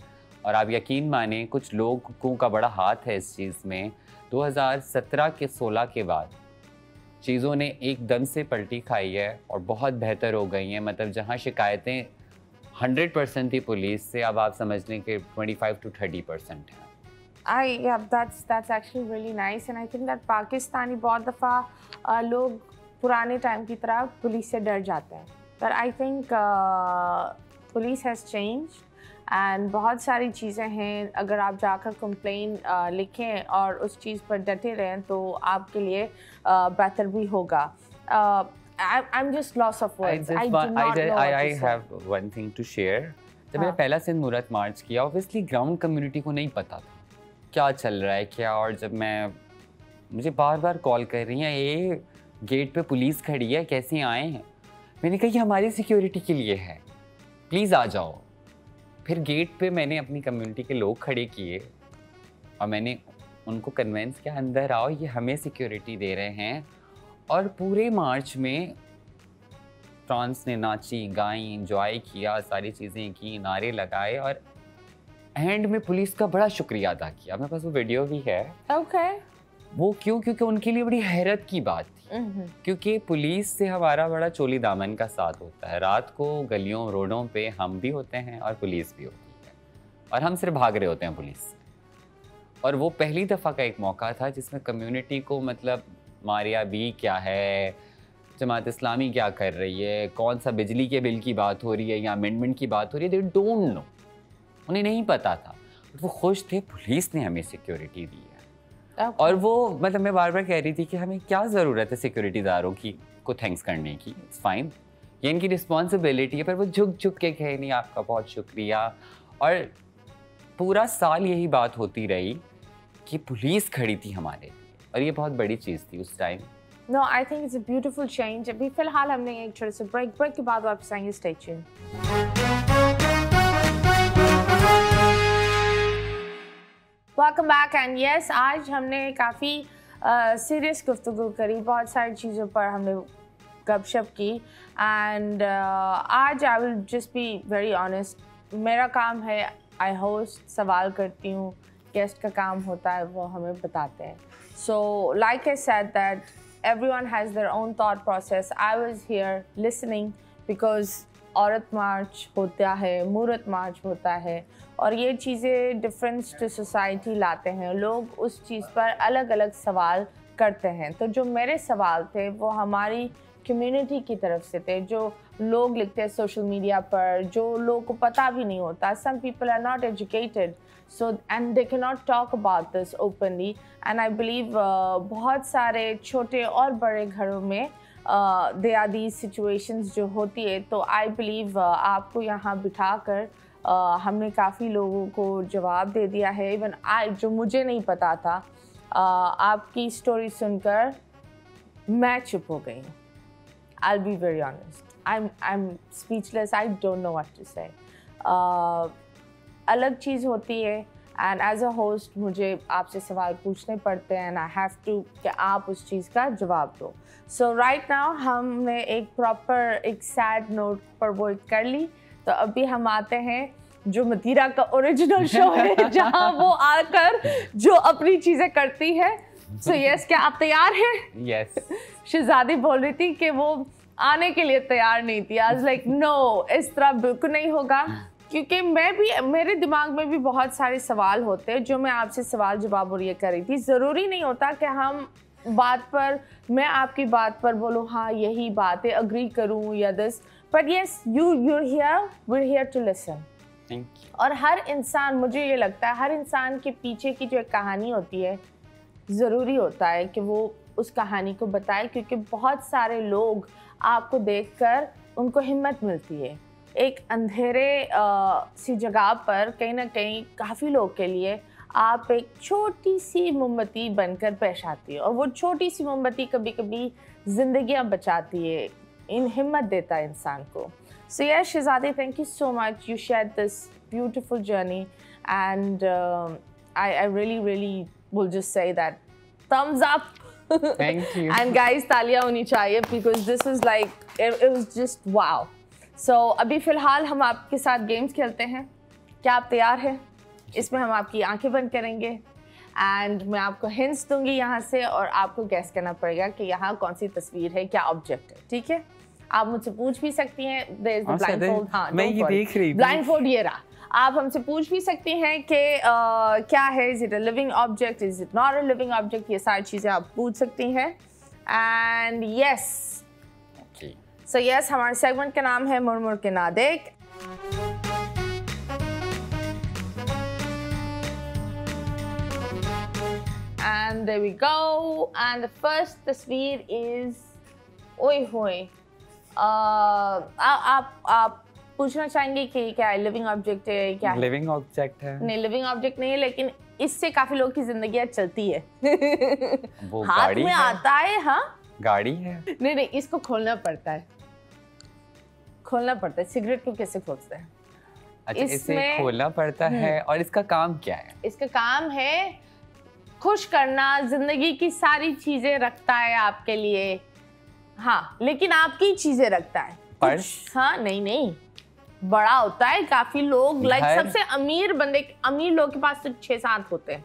और आप यकीन माने कुछ लोगों का बड़ा हाथ है इस चीज़ में। 2017 के 16 के बाद चीज़ों ने एकदम से पलटी खाई है और बहुत बेहतर हो गई हैं। मतलब जहाँ शिकायतें 100% थी पुलिस से, अब आप समझ लें कि 25 to 30% हैं। That's actually really nice and I think that Pakistani बहुत दफ़ा लोग पुराने टाइम की तरह पुलिस से डर जाते हैं, but I think police has changed and बहुत सारी चीज़ें हैं। अगर आप जाकर कंप्लेन लिखें और उस चीज़ पर डटे रहें तो आपके लिए बेहतर भी होगा। I'm just lost of words. I do not know what to say. I have one thing to share. जब मैंने पहला सिंध मूरत मार्च किया, ऑब्वियसली ग्राउंड कम्युनिटी को नहीं पता था क्या चल रहा है क्या। और जब मुझे बार बार कॉल कर रही हैं, ये गेट पे पुलिस खड़ी है, कैसे आए हैं। मैंने कहा ये हमारी सिक्योरिटी के लिए है, प्लीज़ आ जाओ। फिर गेट पे मैंने अपनी कम्युनिटी के लोग खड़े किए और मैंने उनको कन्वेंस किया अंदर आओ, ये हमें सिक्योरिटी दे रहे हैं। और पूरे मार्च में ट्रांस ने नाची गाई, इंजॉय किया, सारी चीज़ें की, नारे लगाए और एंड में पुलिस का बड़ा शुक्रिया अदा किया। मेरे पास वो वीडियो भी है। Okay. वो क्योंकि उनके लिए बड़ी हैरत की बात थी, क्योंकि पुलिस से हमारा बड़ा चोली दामन का साथ होता है। रात को गलियों रोडों पे हम भी होते हैं और पुलिस भी होती है, और हम सिर्फ भाग रहे होते हैं पुलिस से। और वो पहली दफ़ा का एक मौका था जिसमें कम्युनिटी को मतलब मारिया भी क्या है, जमात इस्लामी क्या कर रही है, कौन सा बिजली के बिल की बात हो रही है या अमेंडमेंट की बात हो रही है, दे डोंट नो, उन्हें नहीं पता था। वो खुश थे पुलिस ने हमें सिक्योरिटी दी है। और वो मतलब मैं बार बार कह रही थी कि हमें क्या ज़रूरत है सिक्योरिटीदारों की को थैंक्स करने की, इट्स फाइन, ये इनकी रिस्पॉन्सिबिलिटी है। पर वो झुक झुक के कहे नहीं आपका बहुत शुक्रिया। और पूरा साल यही बात होती रही कि पुलिस खड़ी थी हमारे लिए, और ये बहुत बड़ी चीज़ थी उस time. No, I think it's a beautiful change. अभी फिलहाल हमने एक छोटे से ब्रेक के बाद वापस आएंगे। Stay tuned. Welcome back and yes, आज हमने काफ़ी सीरियस गुफ्तगू करी, बहुत सारी चीज़ों पर हमने गपशप की एंड आज I will just be very honest, मेरा काम है आई होस्ट, सवाल करती हूँ, गेस्ट का काम होता है वो हमें बताते हैं। So like I said that everyone has their own thought process. I was here listening because औरत मार्च होता है, मूरत मार्च होता है और ये चीज़ें डिफरेंस टू सोसाइटी लाते हैं। लोग उस चीज़ पर अलग अलग सवाल करते हैं। तो जो मेरे सवाल थे वो हमारी कम्युनिटी की तरफ से थे, जो लोग लिखते हैं सोशल मीडिया पर, जो लोगों को पता भी नहीं होता। Some people are not educated, so and they cannot talk about this openly. And I believe बहुत सारे छोटे और बड़े घरों में there are these situations जो होती है। तो I believe आपको यहाँ बिठाकर हमने काफ़ी लोगों को जवाब दे दिया है। इवन जो मुझे नहीं पता था, आपकी स्टोरी सुनकर मैं चुप हो गई हूँ। I'll be very honest. I'm speechless. I don't know what to say. अलग चीज़ होती है एंड एज अ होस्ट मुझे आपसे सवाल पूछने पड़ते हैं एंड आई हैव टू कि आप उस चीज़ का जवाब दो। सो राइट नाउ हमने एक प्रॉपर एक सैड नोट पर वो कर ली। तो अभी हम आते हैं जो मतीरा का ओरिजिनल शो है जहाँ वो आकर जो अपनी चीज़ें करती है। सो यस, क्या आप तैयार हैं? यस। शहजादी बोल रही थी कि वो आने के लिए तैयार नहीं थी। आई वाज लाइक नो, इस तरह बिल्कुल नहीं होगा, क्योंकि मेरे दिमाग में भी बहुत सारे सवाल होते हैं जो मैं आपसे सवाल जवाब और ये कर रही थी। ज़रूरी नहीं होता कि हम बात पर, मैं आपकी बात पर बोलूँ हाँ यही बात है, अग्री करूँ या this, but yes you're here, we are here to listen. और हर इंसान, मुझे ये लगता है हर इंसान के पीछे की जो एक कहानी होती है, ज़रूरी होता है कि वो उस कहानी को बताए, क्योंकि बहुत सारे लोग आपको देखकर उनको हिम्मत मिलती है। एक अंधेरे सी जगह पर कहीं ना कहीं काफ़ी लोग के लिए आप एक छोटी सी मोमबत्ती बनकर पेश आती है, और वो छोटी सी मोमबत्ती कभी कभी ज़िंदगियां बचाती है, इन हिम्मत देता है इंसान को। So yes Shahzadi, thank you so much, you share this beautiful journey and I really will just say that thumbs up. Thank you. And guys, तालियां होनी चाहिए because this is like it was just wow. So अभी फिलहाल हम आपके साथ games खेलते हैं। क्या आप तैयार हैं? इसमें हम आपकी आंखें बंद करेंगे एंड मैं आपको हिंट्स दूंगी यहाँ से, और आपको गैस करना पड़ेगा कि यहाँ कौन सी तस्वीर है, क्या ऑब्जेक्ट है। ठीक है? आप मुझसे पूछ भी सकती हैं। There is the blindfold. हाँ, मैं ये देख रही थी। Blindfold ये रहा। आप हमसे पूछ भी सकती हैं कि क्या है, is it a living object, is it not a living object, ये सारी चीज़ें आप पूछ सकती हैं। एंड यस, सो यस, हमारे सेगमेंट का नाम है मुड़ मुड़ के ना देख। And there we go, and the first तस्वीर इज, ओए होए, आप पूछना चाहेंगे कि क्या लिविंग ऑब्जेक्ट है? क्या लिविंग ऑब्जेक्ट है? नहीं, लिविंग ऑब्जेक्ट नहीं है, लेकिन इससे काफी लोगों की जिंदगी चलती है। वो हाथ गाड़ी में है? आता है। हाँ, गाड़ी है। नहीं, इसको खोलना पड़ता है, खोलना पड़ता है। सिगरेट को कैसे खोलते हैं? अच्छा, इसे खोलना पड़ता है। और इसका काम क्या है? इसका काम है खुश करना, जिंदगी की सारी चीजें रखता है आपके लिए। हाँ, लेकिन आपकी चीजें रखता है। पर्स? हाँ, नहीं, बड़ा होता है। काफी लोग लाइक सबसे अमीर बंदे, अमीर लोग के पास तो 6-7 होते हैं।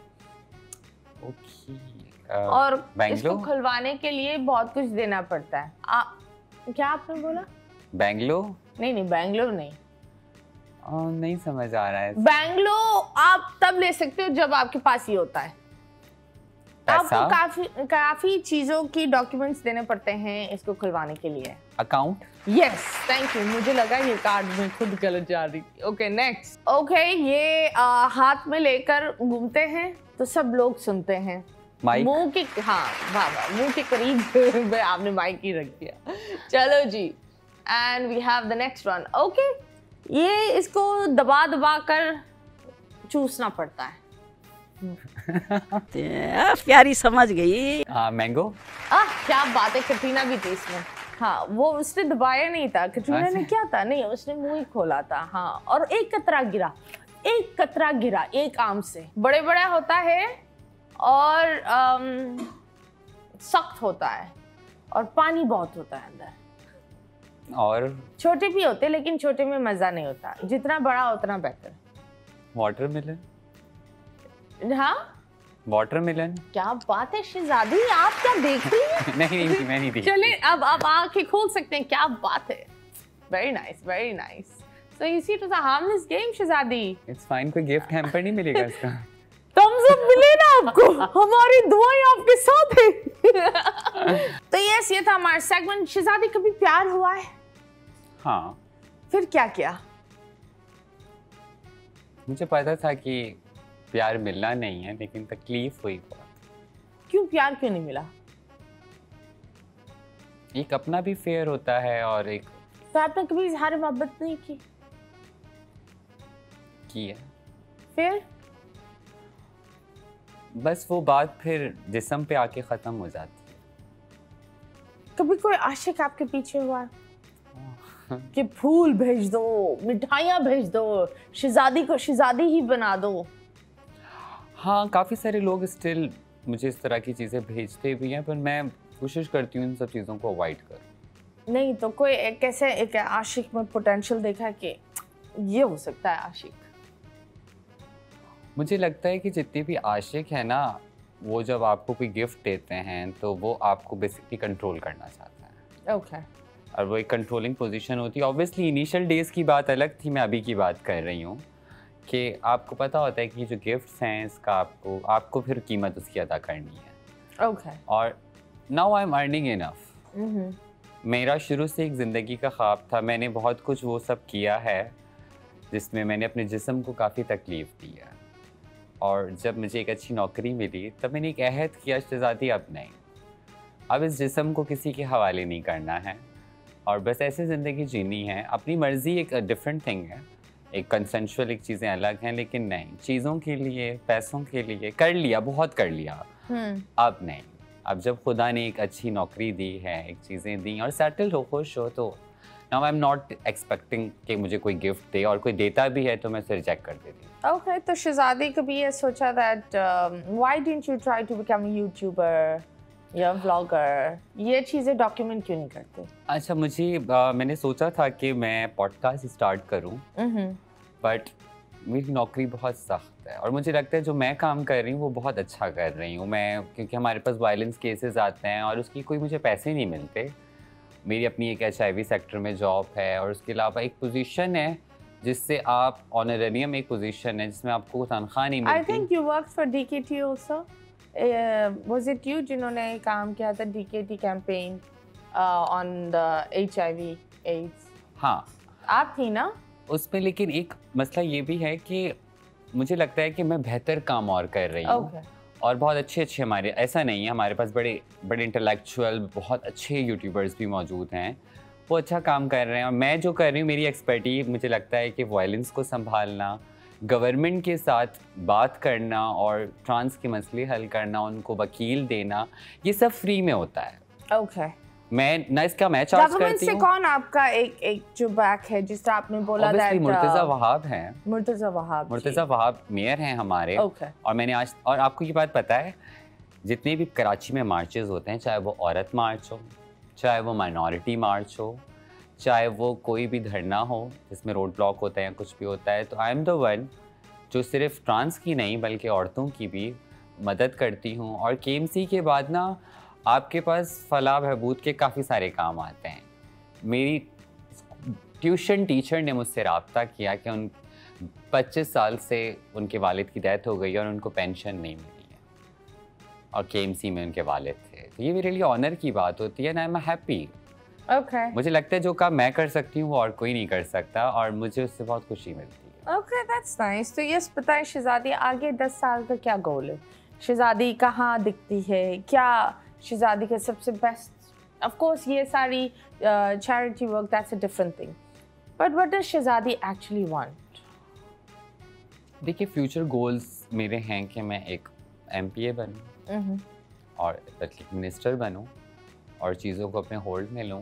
और इसको खुलवाने के लिए बहुत कुछ देना पड़ता है। क्या आपने बोला? बैंगलो? नहीं, बैंगलोर नहीं। नहीं समझ आ रहा है। बैंगलो आप तब ले सकते हो जब आपके पास ये होता है। आपको काफी चीजों की डॉक्यूमेंट्स देने पड़ते हैं इसको खुलवाने के लिए। अकाउंट। Yes, thank you. मुझे लगा ये कार्ड में खुद गलत जा रही थी। Okay next. ओके, ये हाथ में लेकर घूमते हैं तो सब लोग सुनते हैं। माइक। मुंह के, हाँ वाह वाह, मुंह के करीब आपने माइक ही रख दिया। चलो जी, and we have the next one. Okay, ये इसको दबा दबा कर चूसना पड़ता है। प्यारी समझ गई। मैंगो। क्या बात है, कटरीना भी थी इसमें। हाँ, वो उसने दबाया नहीं था, कटरीना ने क्या था, नहीं उसने मुंह ही खोला था। हाँ, और एक कतरा गिरा एक आम से। बड़े बड़ा होता है और सख्त होता है और पानी बहुत होता है अंदर। और छोटे भी होते लेकिन छोटे में मजा नहीं होता, जितना बड़ा उतना बेहतर। वाटरमेलन। हाँ, वाटरमेलन। क्या बात है शहजादी, आप क्या देख रही हैं? नहीं थी, मैं नहीं थी। चलिए अब आंखें खोल सकते हैं। क्या बात है, very nice very nice. So you see it was a harmless game Shahzadi. It's fine, कोई गिफ्ट हैम्पर नहीं मिलेगा इसका। थम्स अप मिले ना आपको, हमारी दुआएं आपके साथ है। तो यस, ये था हमारा सेगमेंट। शहजादी, कभी प्यार हुआ है? हाँ। फिर क्या किया? मुझे पता था कि प्यार मिलना नहीं है, लेकिन तकलीफ हुई बहुत। क्यों, प्यार क्यों नहीं मिला? एक अपना भी फेयर होता है और एक। तो आपने कभी इजहार मोहब्बत नहीं की है? फिर बस वो बात फिर जिस्म पे आके खत्म हो जाती है। कभी कोई आशिक आपके पीछे हुआ कि फूल भेज दो, मिठाइयाँ भेज दो, शहजादी को शहजादी ही बना दो? हाँ, काफ़ी सारे लोग स्टिल मुझे इस तरह की चीज़ें भेजते भी हैं, पर मैं कोशिश करती हूँ इन सब चीज़ों को अवॉइड करूँ। नहीं तो कोई कैसे एक आशिक में पोटेंशियल देखा कि ये हो सकता है आशिक? मुझे लगता है कि जितने भी आशिक हैं ना, वो जब आपको कोई गिफ्ट देते हैं तो वो आपको बेसिकली कंट्रोल करना चाहता है। ओके। और वो एक कंट्रोलिंग पोजीशन होती है। ऑब्वियसली इनिशियल डेज़ की बात अलग थी, मैं अभी की बात कर रही हूँ कि आपको पता होता है कि जो गिफ्ट्स हैं इसका आपको फिर कीमत उसकी अदा करनी है। ओके। और now I am earning enough. मेरा शुरू से एक ज़िंदगी का ख्वाब था, मैंने बहुत कुछ वो सब किया है जिसमें मैंने अपने जिस्म को काफ़ी तकलीफ़ दी है। और जब मुझे एक अच्छी नौकरी मिली तब मैंने एक अहद किया, शहजादी अब नहीं, अब इस जिस्म को किसी के हवाले नहीं करना है और बस ऐसे ज़िंदगी जीनी है। अपनी मर्ज़ी एक डिफरेंट थिंग है, एक कंसेंशुअल एक चीज़ें अलग हैं, लेकिन नहीं, चीज़ों के लिए, पैसों के लिए कर लिया, बहुत कर लिया। अब नहीं, अब जब खुदा ने एक अच्छी नौकरी दी है, एक चीज़ें दी और सेटल हो, खुश हो, तो now I am not expecting कि मुझे कोई गिफ्ट दे, और कोई देता भी है तो मैं उसे रिजेक्ट कर देती हूँ। ओके, तो शहजादी कभी ये सोचा that why didn't you try to become a youtuber या व्लॉगर? ये चीज़ें डॉक्यूमेंट क्यों नहीं करते? अच्छा, मैंने सोचा था कि मैं पॉडकास्ट स्टार्ट करूं, बट मेरी नौकरी बहुत सख्त है और मुझे लगता है जो मैं काम कर रही हूँ वो बहुत अच्छा कर रही हूँ मैं, क्योंकि हमारे पास वायलेंस केसेस आते हैं और उसकी कोई मुझे पैसे नहीं मिलते। मेरी अपनी एक HIV सेक्टर में जॉब है और उसके अलावा एक पोजीशन है जिससे आप ऑनरेरियम, एक पोजीशन है जिसमें आपको तनख्वाह नहीं मिलती। I think you worked for DKT also. Was it you जिन्होंने काम किया था DKT campaign on the HIV/AIDS? हाँ, आप थी ना उसमें। लेकिन एक मसला ये भी है कि मुझे लगता है कि मैं बेहतर काम और कर रही हूँ और बहुत अच्छे हमारे, ऐसा नहीं है, हमारे पास बड़े बड़े इंटेलेक्चुअल बहुत अच्छे यूट्यूबर्स भी मौजूद हैं, वो अच्छा काम कर रहे हैं। और मैं जो कर रही हूँ, मेरी एक्सपर्टीज मुझे लगता है कि वायलेंस को संभालना, गवर्नमेंट के साथ बात करना और ट्रांस के मसले हल करना, उनको वकील देना, ये सब फ्री में होता है। ओके। मैं ना इसका मैं चार्ज करती हूँ। गवर्नमेंट से कौन आपका एक जो बैक है, जिस तरह आपने बोला दैट मुर्तज़ा वहाब हैं। मुर्तज़ा वहाब मेयर हैं हमारे। और मैंने आज, और आपको ये बात पता है, जितने भी कराची में मार्चेस होते हैं, चाहे वो औरत मार्च हो, चाहे वो माइनॉरिटी मार्च हो, चाहे वो कोई भी धरना हो जिसमें रोड ब्लॉक होता है या कुछ भी होता है, तो आई एम द वन जो सिर्फ ट्रांस की नहीं बल्कि औरतों की भी मदद करती हूँ। और KMC के बाद ना आपके पास फलाह बहबूद के काफ़ी सारे काम आते हैं। मेरी ट्यूशन टीचर ने मुझसे रब्ता किया कि उन 25 साल से उनके वालिद की डेथ हो गई और उनको पेंशन नहीं मिली है, और KMC में उनके वालिद थे। तो ये मेरे लिए ऑनर की बात होती है and I am happy. Okay मुझे लगता है जो काम मैं कर सकती हूँ वो और कोई नहीं कर सकता और मुझे उससे बहुत खुशी मिलती है। Okay that's nice. तो यस बताएं शहजादी, आगे 10 साल का क्या गोल है? शहजादी कहाँ दिखती है? क्या शहजादी का सबसे बेस्ट, ऑफ कोर्स ये सारी charity work that's a different thing, but what does Shahzadi actually want? देखिए फ्यूचर गोल्स मेरे हैं कि मैं एक MPA बनूं और मिनिस्टर बनूं और चीज़ों को अपने होल्ड में लूं।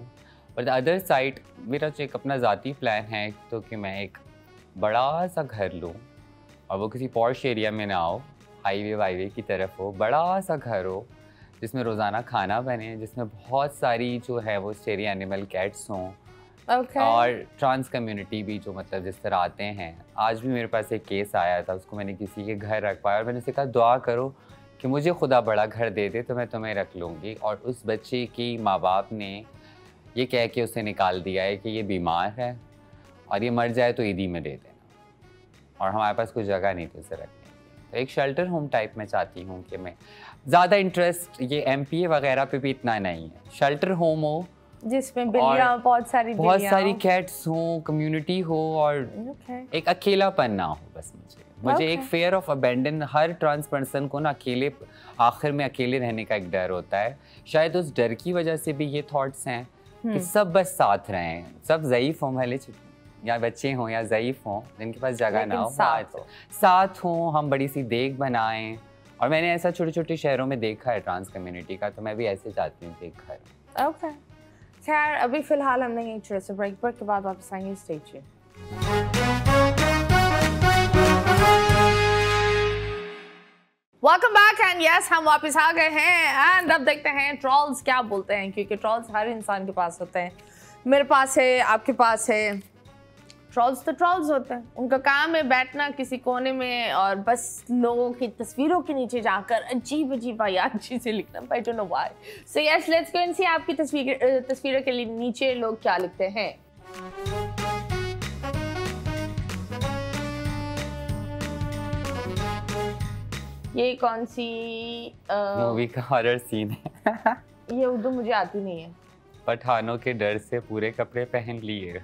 बट अदर साइड मेरा जो एक अपना ज़ाती प्लान है तो कि मैं एक बड़ा सा घर लूं और वो किसी पॉश एरिया में ना हो, हाईवे वाईवे की तरफ हो, बड़ा सा घर हो जिसमें रोज़ाना खाना बने, जिसमें बहुत सारी जो है वो स्टेरी एनिमल कैट्स हों। और ट्रांस कम्युनिटी भी जो मतलब जिस तरह आते हैं। आज भी मेरे पास एक केस आया था, उसको मैंने किसी के घर रख पाया और मैंने उसे कहा दुआ करो कि मुझे खुदा बड़ा घर दे दे तो मैं तुम्हें रख लूँगी। और उस बच्चे की माँ बाप ने ये कह के उसे निकाल दिया है कि ये बीमार है और ये मर जाए तो ईदी में दे देना, और हमारे पास कोई जगह नहीं थी उसे रखने की। तो एक शेल्टर होम टाइप में चाहती हूँ कि मैं ज़्यादा इंटरेस्ट ये MPA वगैरह पे भी इतना नहीं है, शेल्टर होम हो जिसमें बिल्लियाँ, बहुत सारी कैट्स हों, कम्युनिटी हो और एक अकेलापन ना हो। बस मुझे एक फेयर ऑफ अबेंडन, हर ट्रांस पर्सन को ना अकेले आखिर में अकेले रहने का एक डर होता है। शायद उस डर की वजह से भी ये थॉट्स हैं कि सब बस साथ रहें, सब ज़ईफ़ हों, भले या बच्चे हों या ज़ईफ़ हों जिनके पास जगह ना हो, साथ हों, हम बड़ी सी देख बनाएं। और मैंने ऐसा छोटे छोटे शहरों में देखा है ट्रांस कम्युनिटी का, तो मैं भी ऐसे चाहती हूँ कि एक घर। ओके खैर अभी फिलहाल हम नहीं छोटे से ब्रेक के बाद वापस आएंगे। Stay tuned. Welcome back and yes हम वापस आ गए हैं एंड अब देखते हैं ट्रोल्स क्या बोलते हैं, क्योंकि ट्रोल्स हर इंसान के पास होते हैं। मेरे पास है, आपके पास है। ट्रोल्स तो ट्रोल्स होते हैं, उनका काम है बैठना किसी कोने में और बस लोगों की तस्वीरों के नीचे जाकर अजीब अजीब वाहियात चीज़ें लिखना। I don't know why. So yes let's go and see आपकी तस्वीरों के नीचे लोग क्या लिखते हैं। ये कौन सी मूवी का हॉरर सीन है? ये उर्दू मुझे आती नहीं है। पठानों के डर से पूरे कपड़े पहन लिए।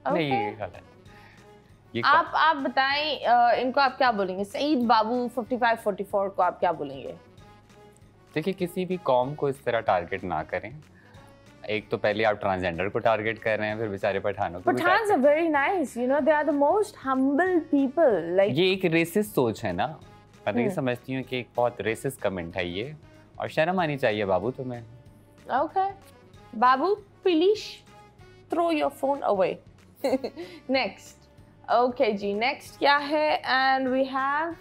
नहीं ये गलत। आप बताएं इनको आप क्या बोलेंगे? सईद बाबू 5544 को आप क्या बोलेंगे? देखिए किसी भी कौम को इस तरह टारगेट ना करें। एक तो पहले आप ट्रांसजेंडर को टारगेट कर रहे हैं, फिर बेचारे पठानों को। Pathans are very nice, you know they are the most humble people. Like ये एक रेसिस्ट सोच है ना, मैं नहीं समझती हूँ कि एक बहुत रेसिस्ट कमेंट है ये, और शर्म आनी चाहिए बाबू तुम्हें। ओके बाबू please throw your phone away. Next okay जी, नेक्स्ट क्या है? एंड वी हैव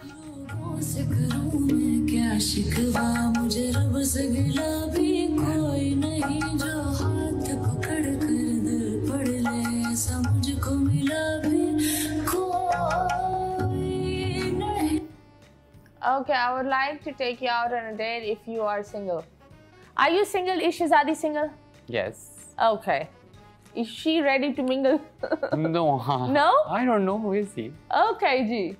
क्या शिकवा मुझे रब से गिला भी कोई नहीं, जो हाथ पकड़ कर दिल पढ़ ले ऐसा मुझको मिला भी कोई नहीं। Okay, I would like to take you out on a date if you are single. Are you single? Is Shahzadi single? Yes. Okay. Is she ready to mingle? No. No? I don't know. Who is he? Okay, ji.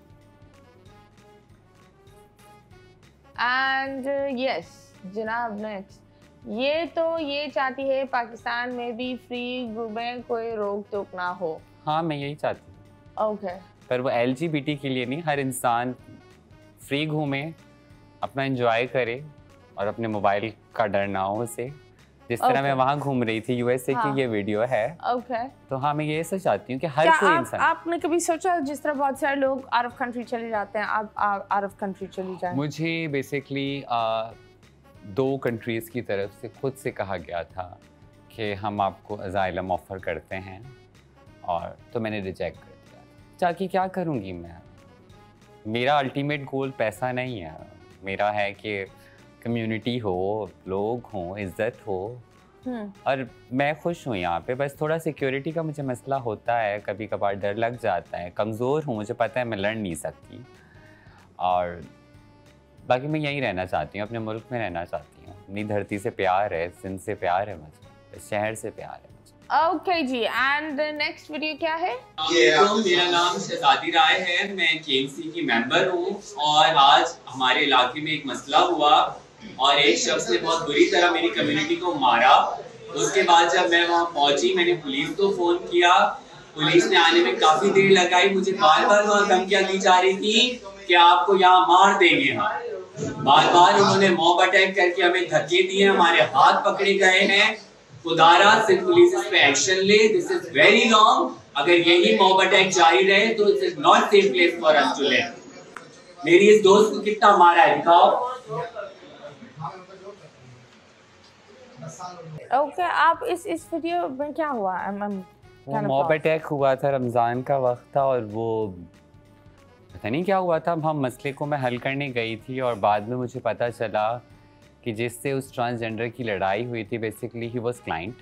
And yes, जनाब next. ये चाहती है पाकिस्तान में भी free घूमे, कोई रोक टोक ना हो। हाँ मैं यही चाहती हूँ। Okay. पर वो LGBT के लिए नहीं, हर इंसान फ्री घूमे, अपना एंजॉय करे और अपने मोबाइल का डर ना हो उसे। जिस तरह मैं वहाँ घूम रही थी USA की ये वीडियो है। तो हाँ मैं ये ऐसा चाहती हूँ कि हर कोई इंसान। आपने कभी सोचा जिस तरह बहुत सारे लोग आउट ऑफ कंट्री चले जाते हैं, आप आउट ऑफ कंट्री चली जाएं? मुझे बेसिकली 2 कंट्रीज़ की तरफ से खुद से कहा गया था कि हम आपको असाइलम ऑफ़र करते हैं, और तो मैंने रिजेक्ट कर दिया। ताकि क्या करूँगी मैं? मेरा अल्टीमेट गोल पैसा नहीं है, मेरा है कि कम्युनिटी हो, लोग हों, इज्जत हो, और मैं खुश हूँ यहाँ पे। बस थोड़ा सिक्योरिटी का मुझे मसला होता है, कभी कभार डर लग जाता है, कमज़ोर हूँ, मुझे पता है मैं लड़ नहीं सकती, और बाकी मैं यहीं रहना चाहती हूँ, अपने मुल्क में रहना चाहती हूँ। अपनी धरती से प्यार है, सिंध से प्यार है मुझे, इस शहर से प्यार है मुझे। ओके जी, एंड नेक्स्ट वीडियो क्या है? तो मेरा नाम शहजादी राय है, मैं केएमसी की मेंबर हूँ और आज हमारे इलाके में एक मसला हुआ और एक शख्स ने बहुत बुरी तरह मेरी कम्युनिटी को मारा। उसके बाद जब मैं वहाँ पहुंची, मैंने पुलिस को फोन किया। पुलिस ने आने में काफी देर लगाई। मुझे बार बार वहाँ धमकियाँ दी जा रही थी कि आपको यहाँ मार देंगे हम। बार बार उन्होंने मॉब अटैक करके हमें धक्के दिए, हमारे हाथ पकड़े गए हैं। खुदारा सिर्फ पुलिस इस पे एक्शन ले, दिस इज वेरी रॉन्ग। अगर यही मॉब अटैक जारी रहे तो it is not safe place for us to live. मेरी इस दोस्त को कितना मारा है दिखाओ। ओके, आप इस वीडियो में क्या हुआ? वो मॉब अटैक हुआ था, रमज़ान का वक्त था और वो पता नहीं क्या हुआ था। हम मसले को मैं हल करने गई थी और बाद में मुझे पता चला कि जिससे उस ट्रांसजेंडर की लड़ाई हुई थी बेसिकली ही वाज क्लाइंट,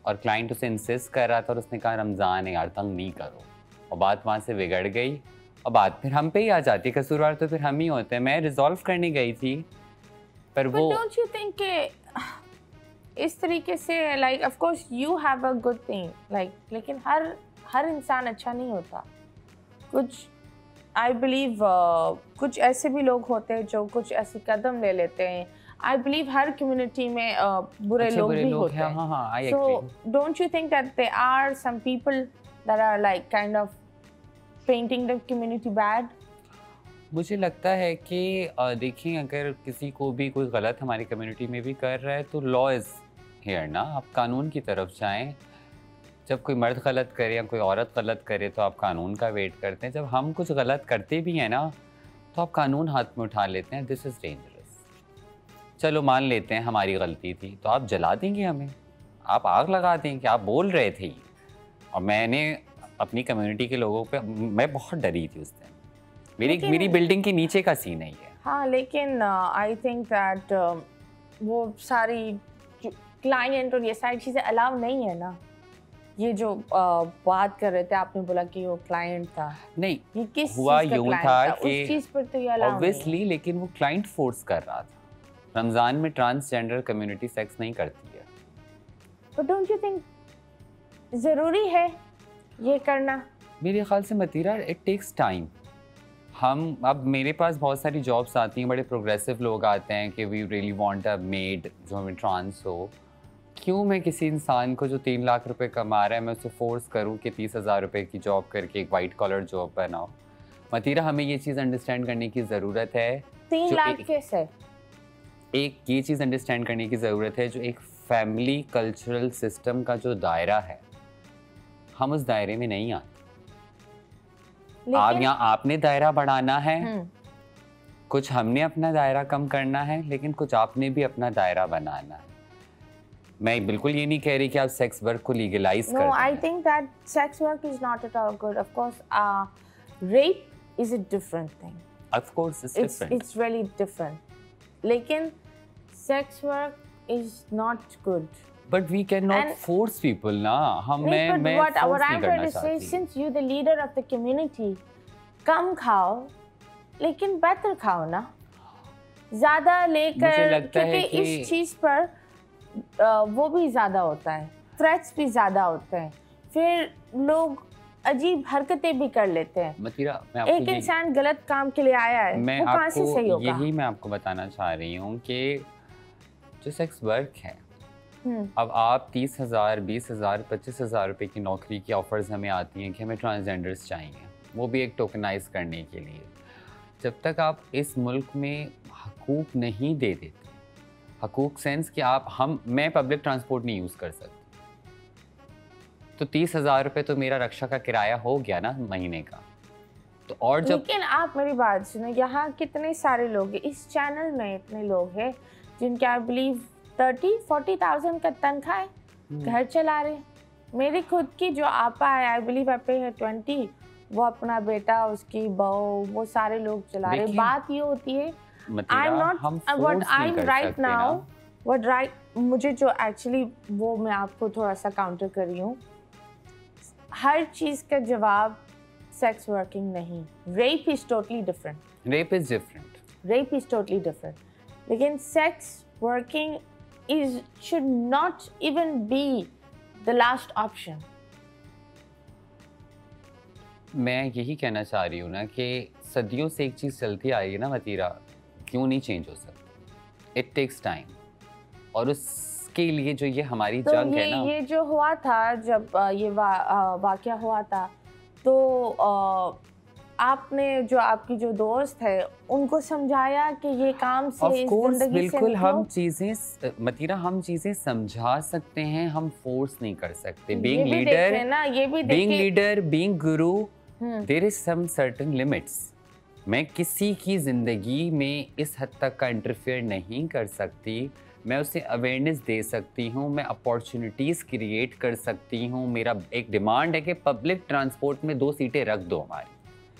और क्लाइंट उसे इंसिस्ट कर रहा था और उसने कहा रमज़ान है यार, तंग नहीं करो, और बात वहाँ से बिगड़ गई और बात फिर हम पे ही आ जाती। कसूरवार तो फिर हम ही होते हैं। मैं रिजॉल्व करने गई थी पर वो डोंट यू थिंक कि इस तरीके से like of course you have a good thing like, लेकिन हर इंसान अच्छा नहीं होता। कुछ आई बिलीव कुछ ऐसे भी लोग होते हैं जो कुछ ऐसे कदम ले लेते हैं। आई बिलीव हर कम्युनिटी में बुरे लोग भी होते हैं। हाँ, so don't you think that there are some people that are like kind of painting the community bad? मुझे लगता है कि देखिए, अगर किसी को भी कोई गलत हमारी कम्युनिटी में भी कर रहा है तो लॉ इज़ हियर ना, आप कानून की तरफ जाएं। जब कोई मर्द गलत करे या कोई औरत गलत करे तो आप कानून का वेट करते हैं। जब हम कुछ गलत करते भी हैं ना तो आप कानून हाथ में उठा लेते हैं। This is dangerous. चलो मान लेते हैं हमारी गलती थी, तो आप जला देंगे हमें, आप आग लगा देंगे। आप बोल रहे थे और मैंने अपनी कम्युनिटी के लोगों पे, मैं बहुत डरी थी उस दिन। मेरी बिल्डिंग के नीचे का सीन है ये। हाँ, लेकिन आई थिंक दैट वो सारी क्लाइंट और ये सारी चीज़ें अलाउ नहीं है ना। ये जो बात कर रहे थे, आपने बोला कि वो क्लाइंट था, नहीं ये किस हुआ चीज़ का यूं क्लाइंट था उस चीज़ पर तो ये अलाउ ऑब्वियसली, लेकिन वो क्लाइंट फोर्स कर रहा था। रमज़ान में ट्रांसजेंडर कम्युनिटी सेक्स नहीं करती है। बट डोंट यू थिंक ज़रूरी है ये करना? मेरे ख्याल से मतीरा, इट टेक्स टाइम। अब मेरे पास बहुत सारी जॉब्स आती हैं, बड़े प्रोग्रेसिव लोग आते हैं कि we really want a maid जो हमें ट्रांस हो। क्यों मैं किसी इंसान को जो 3 लाख रुपए कमा रहा है मैं उसे फोर्स करूं कि 30,000 रुपए की जॉब करके एक वाइट कॉलर जॉब बनाओ? मतीरा, हमें ये चीज़ अंडरस्टैंड करने की ज़रूरत है। 3 लाख कैसे? एक ये चीज़ अंडरस्टैंड करने की ज़रूरत है, जो एक फैमिली कल्चरल सिस्टम का जो दायरा है, हम उस दायरे में नहीं आते। आप यहाँ आपने दायरा बढ़ाना है, कुछ हमने अपना दायरा कम करना है, लेकिन कुछ आपने भी अपना दायरा बनाना है। मैं बिल्कुल ये नहीं कह रही कि आप सेक्स वर्क को लीगलाइज कर दें। No, I think that sex work is not at all good. Of course, rape is a different thing. Of course, it's different. It's really different. लेकिन sex work is not good. But we cannot force people ना। मैं what I'm trying to say, चाहती। since you the leader of the community, कम खाओ लेकिन बेहतर खाओ ना। ज़्यादा लेकर, क्योंकि इस चीज़ पर वो भी ज़्यादा होता है, थ्रेट्स भी ज़्यादा होते हैं, फिर लोग अजीब हरकतें भी कर लेते हैं। मतीरा, मैं एक इंसान गलत काम के लिए आया है, वो कहाँ से सही होगा? यही मैं आपको बताना चाह रही हूँ कि जो सेक्स वर्क है, अब आप 30,000, 20,000, 25,000 रुपए की नौकरी की ऑफर्स हमें आती हैं कि हमें ट्रांसजेंडर्स चाहिए, वो भी एक टोकनाइज करने के लिए। जब तक आप इस मुल्क में हकूक नहीं दे देते, हकूक सेंस कि मैं पब्लिक ट्रांसपोर्ट नहीं यूज़ कर सकती, तो 30,000 रुपये तो मेरा रक्षा का किराया हो गया ना महीने का। तो और जब, लेकिन आप मेरी बात सुनो, यहाँ कितने सारे लोग हैं, इस चैनल में इतने लोग हैं जिनके आई बिलीव 30-40,000 का तनख्वाह है, घर चला रहे। मेरी खुद की जो आपा है, आई बिलीव आपे है 20, वो अपना बेटा, उसकी बहू, वो सारे लोग चला रहे। बात ये होती है, मुझे जो एक्चुअली वो मैं आपको थोड़ा सा काउंटर कर रही हूँ, हर चीज़ का जवाब सेक्स वर्किंग नहीं। Rape is totally different. Rape is totally different. लेकिन sex working should not even be the last option. मैं यही कहना चाह रही हूँ ना कि सदियों से एक चीज़ चलती आ रही है ना मतीरा, क्यों नहीं चेंज हो सकती? इट टेक्स टाइम, और उसके लिए जो ये हमारी तो जंग है ना, ये जो हुआ था, जब ये वाकया हुआ था, तो आपने जो आपकी जो दोस्त है उनको समझाया कि ये काम से, इस जिंदगी से बिल्कुल निकलो? हम चीज़ें मतीरा, हम चीज़ें समझा सकते हैं, हम फोर्स नहीं कर सकते। ये बीइंग भी लीडर, देखें ना, ये भी बीइंग देखें। Leader, being guru, hmm. There is some certain limits. मैं किसी की ज़िंदगी में इस हद तक का इंटरफेयर नहीं कर सकती। मैं उसे अवेयरनेस दे सकती हूँ, मैं अपॉर्चुनिटीज़ क्रिएट कर सकती हूँ। मेरा एक डिमांड है कि पब्लिक ट्रांसपोर्ट में 2 सीटें रख दो हमारी,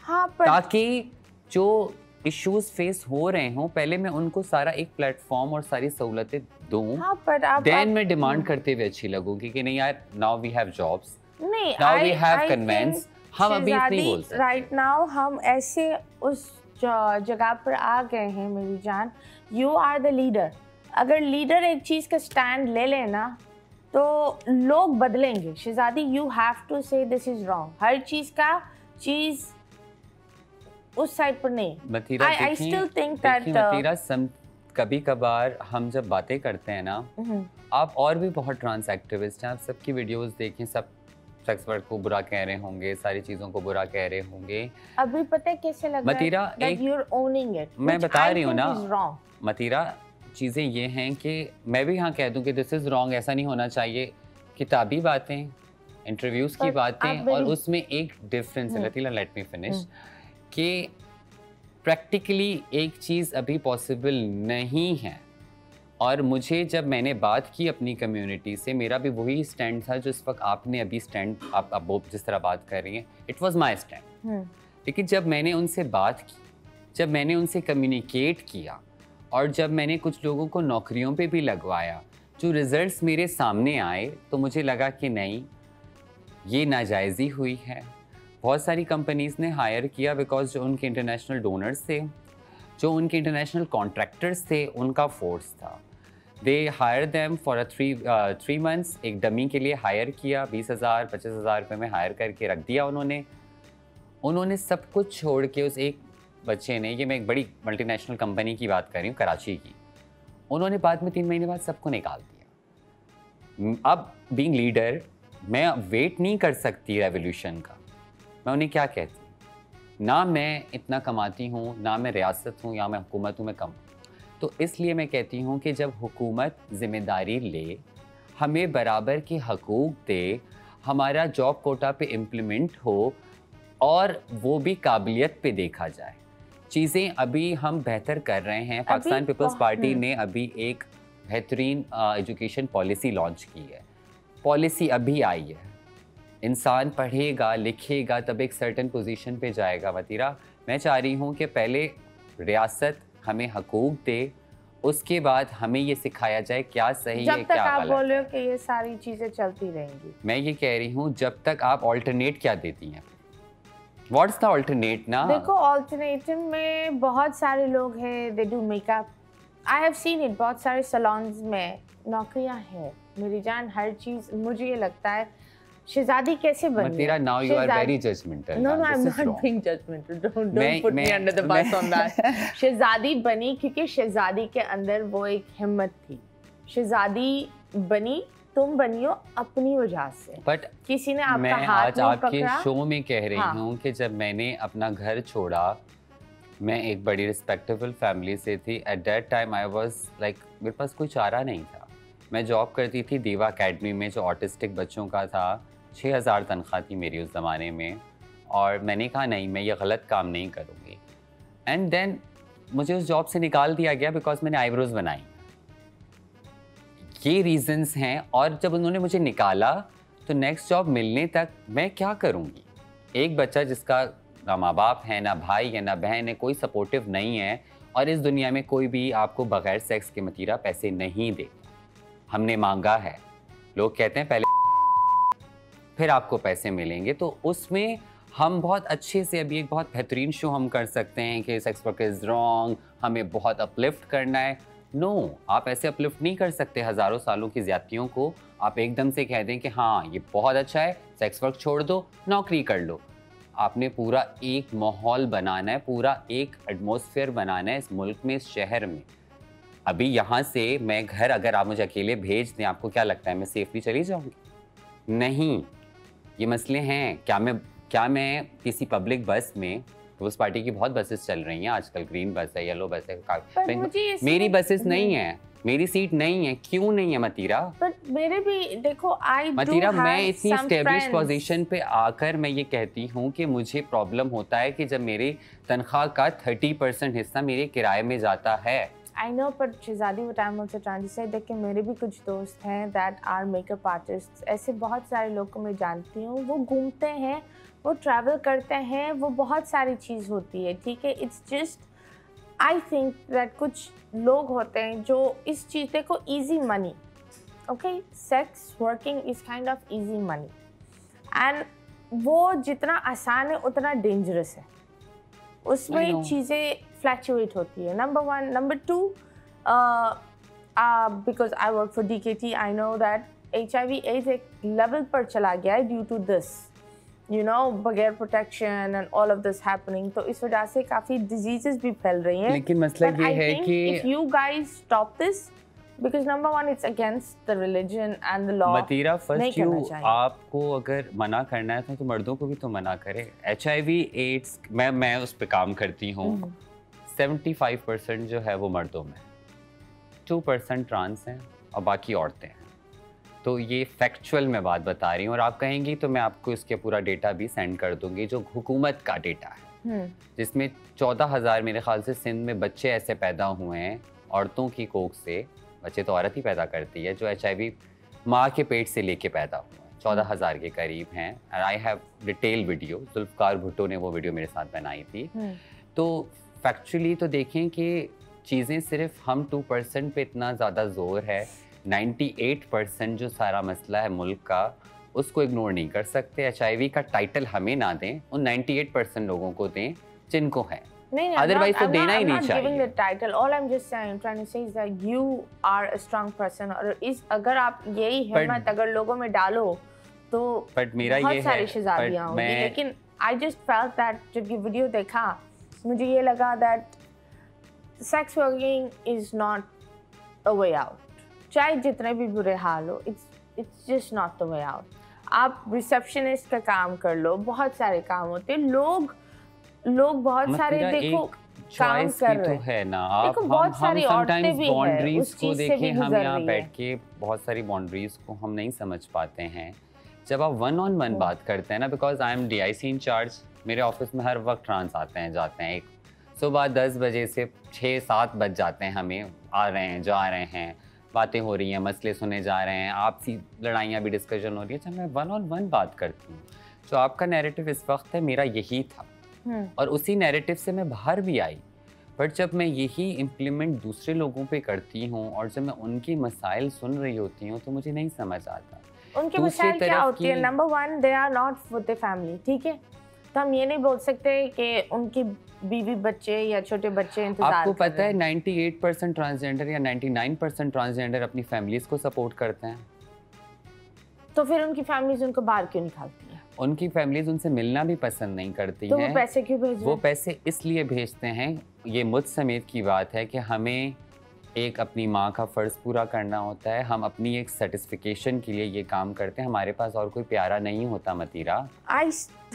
हाँ, पर ताकि जो इश्यूज फेस हो रहे हों पहले मैं उनको सारा एक प्लेटफॉर्म और सारी सहूलतें दूं, हाँ, पर देन मैं डिमांड करते हुए अच्छी लगूंगी कि नहीं यार, नाउ वी हैव जॉब्स, नहीं, नाउ वी हैव कन्वेंस। हम अभी नहीं बोल सकते। राइट नाउ हम ऐसे उस जगह पर आ गए हैं मेरी जान, यू आर द लीडर। अगर लीडर एक चीज का स्टैंड ले लेना तो लोग बदलेंगे। शहजादी, यू हैव टू से दिस इज रॉन्ग। हर चीज उस साइड पर नहीं। मतीरा, I still think that, मतीरा, कभी कभार हम जब बातें करते हैं ना, आप और भी बहुत ट्रांस एक्टिविस्ट हैं, आप सबकी वीडियोस देखें, सब सेक्स वर्क को बुरा कह रहे होंगे, सारी चीज़ों को बुरा कह रहे होंगे। अभी पता है कैसे लग मतीरा, रहा है? That you're owning it, मैं which बता I रही हूँ think ना is wrong. मतीरा, चीज़ें ये हैं कि मैं भी यहाँ कह दूँ कि दिस इज़ रॉन्ग, ऐसा नहीं होना चाहिए। किताबी बातें, इंटरव्यूज़ की बातें, और उसमें एक डिफरेंस है। लतीला, लेट मी फिनिश, कि प्रैक्टिकली एक चीज़ अभी पॉसिबल नहीं है। और मुझे, जब मैंने बात की अपनी कम्युनिटी से, मेरा भी वही स्टैंड था जो इस वक्त आपने अभी स्टैंड, आप वो जिस तरह बात कर रही हैं, इट वाज माय स्टैंड। लेकिन जब मैंने उनसे बात की, जब मैंने उनसे कम्युनिकेट किया, और जब मैंने कुछ लोगों को नौकरियों पे भी लगवाया, जो रिजल्ट्स मेरे सामने आए, तो मुझे लगा कि नहीं, ये नाजायज़ी हुई है। बहुत सारी कंपनीज़ ने हायर किया बिकॉज जो उनके इंटरनेशनल डोनर्स थे, जो उनके इंटरनेशनल कॉन्ट्रैक्टर्स थे, उनका फोर्स था। They hire them for 3 months, एक डमी के लिए हायर किया, 20,000 25,000 रुपये में हायर करके रख दिया उन्होंने सब कुछ छोड़ के उस एक बच्चे ने, ये मैं एक बड़ी मल्टीनेशनल कंपनी की बात कर रही हूँ, कराची की, उन्होंने बाद में 3 महीने बाद सबको निकाल दिया। अब बीइंग लीडर, मैं वेट नहीं कर सकती रेवोल्यूशन का। मैं उन्हें क्या कहती, ना मैं इतना कमाती हूँ, ना मैं रियासत हूँ, या मैं हुकूमत हूँ, मैं कम। तो इसलिए मैं कहती हूँ कि जब हुकूमत ज़िम्मेदारी ले, हमें बराबर के हकूक़ दे, हमारा जॉब कोटा पे इम्प्लीमेंट हो, और वो भी काबिलियत पे देखा जाए। चीज़ें अभी हम बेहतर कर रहे हैं। पाकिस्तान पीपल्स पार्टी ने अभी एक बेहतरीन एजुकेशन पॉलिसी लॉन्च की है। पॉलिसी अभी आई है, इंसान पढ़ेगा लिखेगा तब एक सर्टेन पोजीशन पे जाएगा। वतीरा, मैं चाह रही हूँ कि पहले रियासत हमें हकूक़ दे, उसके बाद हमें ये सिखाया जाए क्या सही है, क्या गलत है। जब तक आप बोल रहे हो कि ये सारी चीज़ें चलती रहेंगी, मैं ये कह रही हूँ, जब तक आप ऑल्टरनेट क्या देती हैं? व्हाट्स द ऑल्टरनेट ना? देखो, ऑल्टरनेटिव में बहुत सारे लोग हैं, they do makeup, I have seen it, बहुत सारे सैलून्स में नौकरियां हैं मेरी जान, हर चीज़। मुझे ये लगता है शहजादी कैसे बनी? Matira, now you are very judgmental. No, This I'm is not wrong. being judgmental. Don't put me under the bus on that. शहजादी बनी क्योंकि शहजादी के अंदर वो एक हिम्मत थी। शहजादी बनी, तुम बनी हो अपनी वजह से। But किसी ने आपका मैं हाथ आज नहीं आपके पकड़ा। शो में कह रही हाँ। हूँ कि जब मैंने अपना घर छोड़ा, मैं एक बड़ी रिस्पेक्टेबल फैमिली से थी। At that time I was like, मेरे पास कोई चारा नहीं था। मैं जॉब करती थी दीवा अकेडमी में, जो ऑटिस्टिक बच्चों का था। 6,000 तनख्वाह थी मेरी उस ज़माने में, और मैंने कहा नहीं, मैं ये गलत काम नहीं करूँगी। एंड देन मुझे उस जॉब से निकाल दिया गया बिकॉज मैंने आईब्रोज बनाई। ये रीजंस हैं। और जब उन्होंने मुझे निकाला तो नेक्स्ट जॉब मिलने तक मैं क्या करूँगी? एक बच्चा जिसका ना माँ बाप है, ना भाई है, ना बहन है, कोई सपोर्टिव नहीं है, और इस दुनिया में कोई भी आपको बगैर सेक्स के मतीरा पैसे नहीं दे। हमने मांगा है, लोग कहते हैं पहले फिर आपको पैसे मिलेंगे। तो उसमें हम बहुत अच्छे से, अभी एक बहुत बेहतरीन शो हम कर सकते हैं कि सेक्स वर्क इज़ रॉन्ग, हमें बहुत अपलिफ्ट करना है। नो, आप ऐसे अपलिफ्ट नहीं कर सकते हज़ारों सालों की ज़्यादतियों को। आप एकदम से कह दें कि हाँ ये बहुत अच्छा है, सेक्स वर्क छोड़ दो, नौकरी कर लो। आपने पूरा एक माहौल बनाना है, पूरा एक एटमॉस्फेयर बनाना है इस मुल्क में, इस शहर में। अभी यहाँ से मैं घर अगर आप मुझे अकेले भेज दें, आपको क्या लगता है मैं सेफली चली जाऊँगी? नहीं, ये मसले हैं। क्या मैं किसी पब्लिक बस में, उस पार्टी की बहुत बसेस चल रही हैं आजकल, ग्रीन बस है, येलो बस है, मेरी बसेस नहीं है, मेरी सीट नहीं है। क्यों नहीं है मतीरा? बट मेरे भी देखो, मतीरा मैं इतनी स्टेब्लिश पोजीशन पे आकर मैं ये कहती हूँ कि मुझे प्रॉब्लम होता है कि जब मेरी तनख्वाह का 30% हिस्सा मेरे किराए में जाता है। I know, but शहज़ादी, what I'm also trying to say, देखिए मेरे भी कुछ दोस्त हैं that are makeup artists, ऐसे बहुत सारे लोग को मैं जानती हूँ, वो घूमते हैं, वो ट्रैवल करते हैं, वो बहुत सारी चीज़ होती है, ठीक है। It's just I think that कुछ लोग होते हैं जो इस चीज़ को easy money, okay, sex working is kind of easy money, and वो जितना आसान है उतना डेंजरस है, उसमें चीज़ें फ्लैक्चुएट होती है, number 1। Number 2, because I work for DKT, I know that HIV AIDS एक लेवल पर चला गया है due to this, you know, बगैर protection and all of this happening, तो इस वजह से काफ़ी डिजीजेस भी फैल रही हैं। लेकिन मसला ये है कि if you guys stop this, because number 1 it's against the religion and the law। मतीरा, फर्स्ट यू आपको अगर मना करना है तो मर्दों को भी तो मना करे। HIV एड्स मैं उस पर काम करती हूँ, 75% जो है वो मर्दों में, 2% ट्रांस हैं और बाकी औरतें हैं। तो ये फैक्चुअल मैं बात बता रही हूँ, और आप कहेंगी तो मैं आपको इसके पूरा डेटा भी सेंड कर दूंगी जो हुकूमत का डेटा है, जिसमें 14,000 मेरे ख्याल से सिंध में बच्चे ऐसे पैदा हुए हैं औरतों की कोख से, बच्चे तो औरत ही पैदा करती है, जो HIV माँ के पेट से लेके पैदा हुए हैं, 14,000 के करीब हैं। And I have detail video, Zulfiqar Bhutto ने वो वीडियो मेरे साथ बनाई थी। तो फैक्चुअली तो देखें कि चीज़ें सिर्फ हम 2% पे इतना ज़्यादा जोर है, 98% जो सारा मसला है मुल्क का, उसको इग्नोर नहीं कर सकते। HIV का टाइटल हमें ना दें, उन 98% लोगों को दें जिनको है, अदरवाइज तो देना ही नहीं चाहिए। giving the title, all I'm just saying, trying to say is that you are a strong person, और इस अगर आप यही हिम्मत अगर लोगों में डालो तो बहुत सारी शहज़ादियाँ होंगी। लेकिन I just felt that जब ये वीडियो देखा मुझे ये लगा that sex working is not a way out, चाहे जितने भी बुरे हाल हो, it's just not the way out। आप रिसेप्शनिस्ट का काम कर लो, बहुत सारे काम होते हैं, लोग बहुत सारे देखो काम कर रहे हैं, है ना। आप बहुत सारी औरतें भी हैं, उस को चीज़ से देखें, भी हम गुजर यहाँ रही बैठ है। के बहुत सारी बाउंड्रीज को हम नहीं समझ पाते हैं। जब आप 1-on-1 बात करते हैं ना, because I am DIC incharge, मेरे ऑफिस में हर वक्त ट्रांस आते हैं जाते हैं, सुबह 10 बजे से 6-7 बज जाते हैं, हमें आ रहे हैं जा रहे हैं, बातें हो रही हैं, मसले सुने जा रहे हैं, आपसी लड़ाइयाँ भी डिस्कशन हो रही है। जब मैं 1-on-1 बात करती हूँ, जो आपका नैरेटिव इस वक्त है मेरा यही था, और उसी नैरेटिव से मैं बाहर भी आई। बट जब मैं यही इम्प्लीमेंट दूसरे लोगों पे करती हूँ और जब मैं उनकी मसाइल सुन रही होती हूँ तो मुझे नहीं समझ आता। उनके मसाइल क्या होती है? Number 1, they are not with the family, ठीक है। तो हम ये नहीं बोल सकते कि उनकी बीवी बच्चे या छोटे बच्चे इंतजार आपको पता है 98% ट्रांसजेंडर या 99% ट्रांसजेंडर अपनी फैमिलीज को सपोर्ट करते हैं, तो फिर उनकी फैमिलीज उनको बाहर क्यों निकालती हैं? उनकी फैमिलीज उनसे मिलना भी पसंद नहीं करती तो हैं। वो पैसे क्यों भेज रहे हैं? वो पैसे इसलिए भेजते हैं, ये मुझ समेत की बात है कि हमें एक अपनी माँ का फ़र्ज़ पूरा करना होता है, हम अपनी एक सेटिस्फिकेशन के लिए ये काम करते हैं। हमारे पास और कोई प्यारा नहीं होता मतीरा,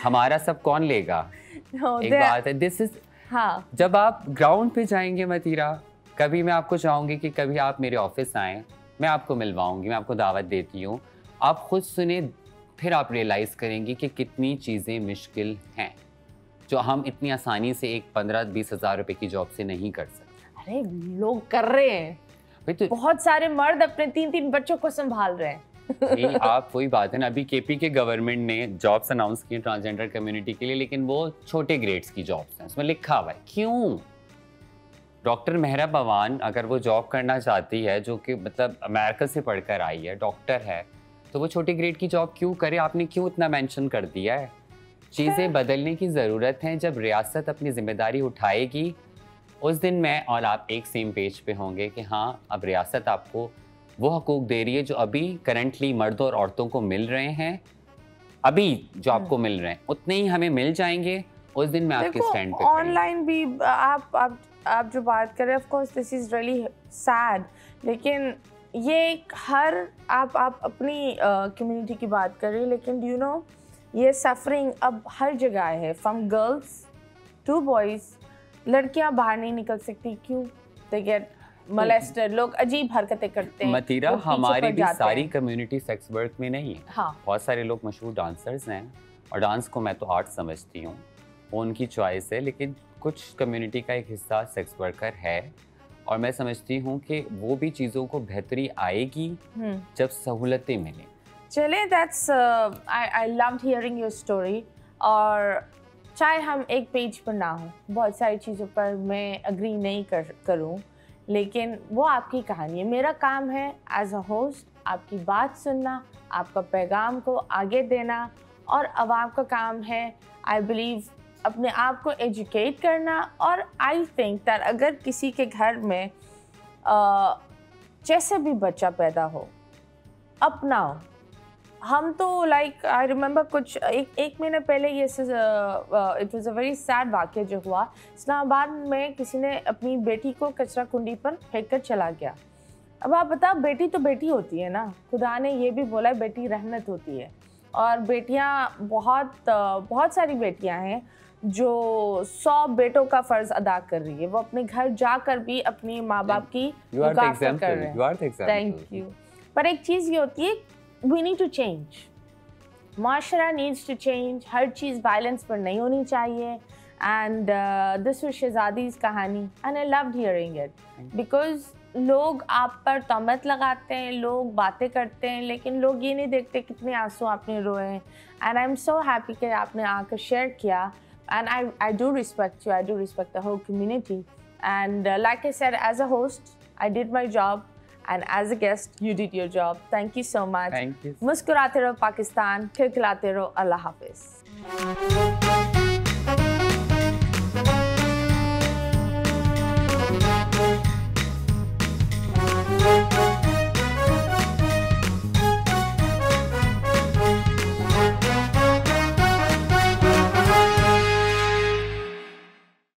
हमारा सब कौन लेगा? एक बात है, दिस इज हाँ। जब आप ग्राउंड पे जाएंगे मतीरा, कभी मैं आपको चाहूँगी कि कभी आप मेरे ऑफिस आएँ, मैं आपको मिलवाऊँगी, मैं आपको दावत देती हूँ, आप खुद सुने, फिर आप रियलाइज़ करेंगे कि कितनी चीज़ें मुश्किल हैं जो हम इतनी आसानी से एक 15-20 हज़ार रुपए की जॉब से नहीं कर सकते। अरे लोग कर रहे हैं भाई, तो बहुत सारे मर्द अपने 3-3 बच्चों को संभाल रहे हैं। आप वही बात है ना, अभी KP के गवर्नमेंट ने जॉब्स अनाउंस किए ट्रांसजेंडर कम्युनिटी के लिए, लेकिन वो छोटे ग्रेड्स की जॉब्स हैं, उसमें लिखा हुआ है। क्यों? डॉक्टर मेहरा पवान अगर वो जॉब करना चाहती है, जो कि मतलब अमेरिका से पढ़कर आई है, डॉक्टर है, तो वो छोटे ग्रेड की जॉब क्यों करे? आपने क्यों इतना मेंशन कर दिया है? चीज़ें बदलने की ज़रूरत है। जब रियासत अपनी जिम्मेदारी उठाएगी, उस दिन मैं और आप एक सेम पेज पे होंगे कि हाँ, अब रियासत आपको वो हकूक दे रही है जो अभी करंटली मर्दों और औरतों को मिल रहे हैं, अभी जो आपको मिल रहे हैं उतने ही हमें मिल जाएंगे उस दिन मैं आपके स्टैंड पे। ऑनलाइन भी आप जो बात कर रहे हैं, of course this is really sad, लेकिन ये हर आप अपनी कम्युनिटी की बात कर रहे हैं, लेकिन डू यू नो ये सफरिंग अब हर जगह है, फ्रॉम गर्ल्स टू बॉयज़। लड़कियां बाहर नहीं निकल सकती, क्यों? दे गेट मोलेस्टेड, लोग अजीब हरकतें करते हैं। मतीरा, हमारी भी सारी कम्युनिटी सेक्स वर्क में नहीं है। हाँ, बहुत सारे लोग मशहूर डांसर्स हैं और डांस को मैं तो आर्ट समझती हूँ, वो उनकी चॉइस है, लेकिन कुछ कम्युनिटी का एक हिस्सा सेक्स वर्कर है और मैं समझती हूँ कि वो भी चीज़ों को बेहतरी आएगी जब सहूलतें मिलें। चले, that's I loved hearing your story. और चाहे हम एक पेज पर ना हो, बहुत सारी चीज़ों पर मैं अग्री नहीं करूँ, लेकिन वो आपकी कहानी है। मेरा काम है एज अ होस्ट आपकी बात सुनना, आपका पैगाम को आगे देना, और आवाम का काम है आई बिलीव अपने आप को एजुकेट करना। और आई थिंक दैट अगर किसी के घर में जैसे भी बच्चा पैदा हो, अपना हो, हम तो लाइक आई रिमेंबर कुछ एक महीने पहले ये it was a very sad वाक़या जो हुआ। इस्लामाबाद में किसी ने अपनी बेटी को कचरा कुंडी पर फेंक कर चला गया। अब आप बताओ, बेटी तो बेटी होती है ना, खुदा ने ये भी बोला है बेटी रहमत होती है। और बेटियां बहुत सारी बेटियां हैं जो 100 बेटों का फ़र्ज़ अदा कर रही है। वो अपने घर जाकर भी अपनी माँ बाप की मुखाफत कर रहे हैं। Thank you. पर एक चीज़ ये होती है, we need to change. Mashra needs to change. Her cheese violence पर नहीं होनी चाहिए। And this was शहज़ादीज़ कहानी and I loved hearing it because लोग आप पर तहमत लगाते हैं, लोग बातें करते हैं, लेकिन लोग ये नहीं देखते कितने आंसू आपने रोए हैं। And I'm so happy कि आपने आकर शेयर किया। And I do respect you. I do respect the whole community. And like I said, as a host, I did my job. And as a guest, you did your job. Thank you so much. Thank you. मुस्कुराते रहो पाकिस्तान, खिलखिलाते रहो। अल्लाह हाफिज़।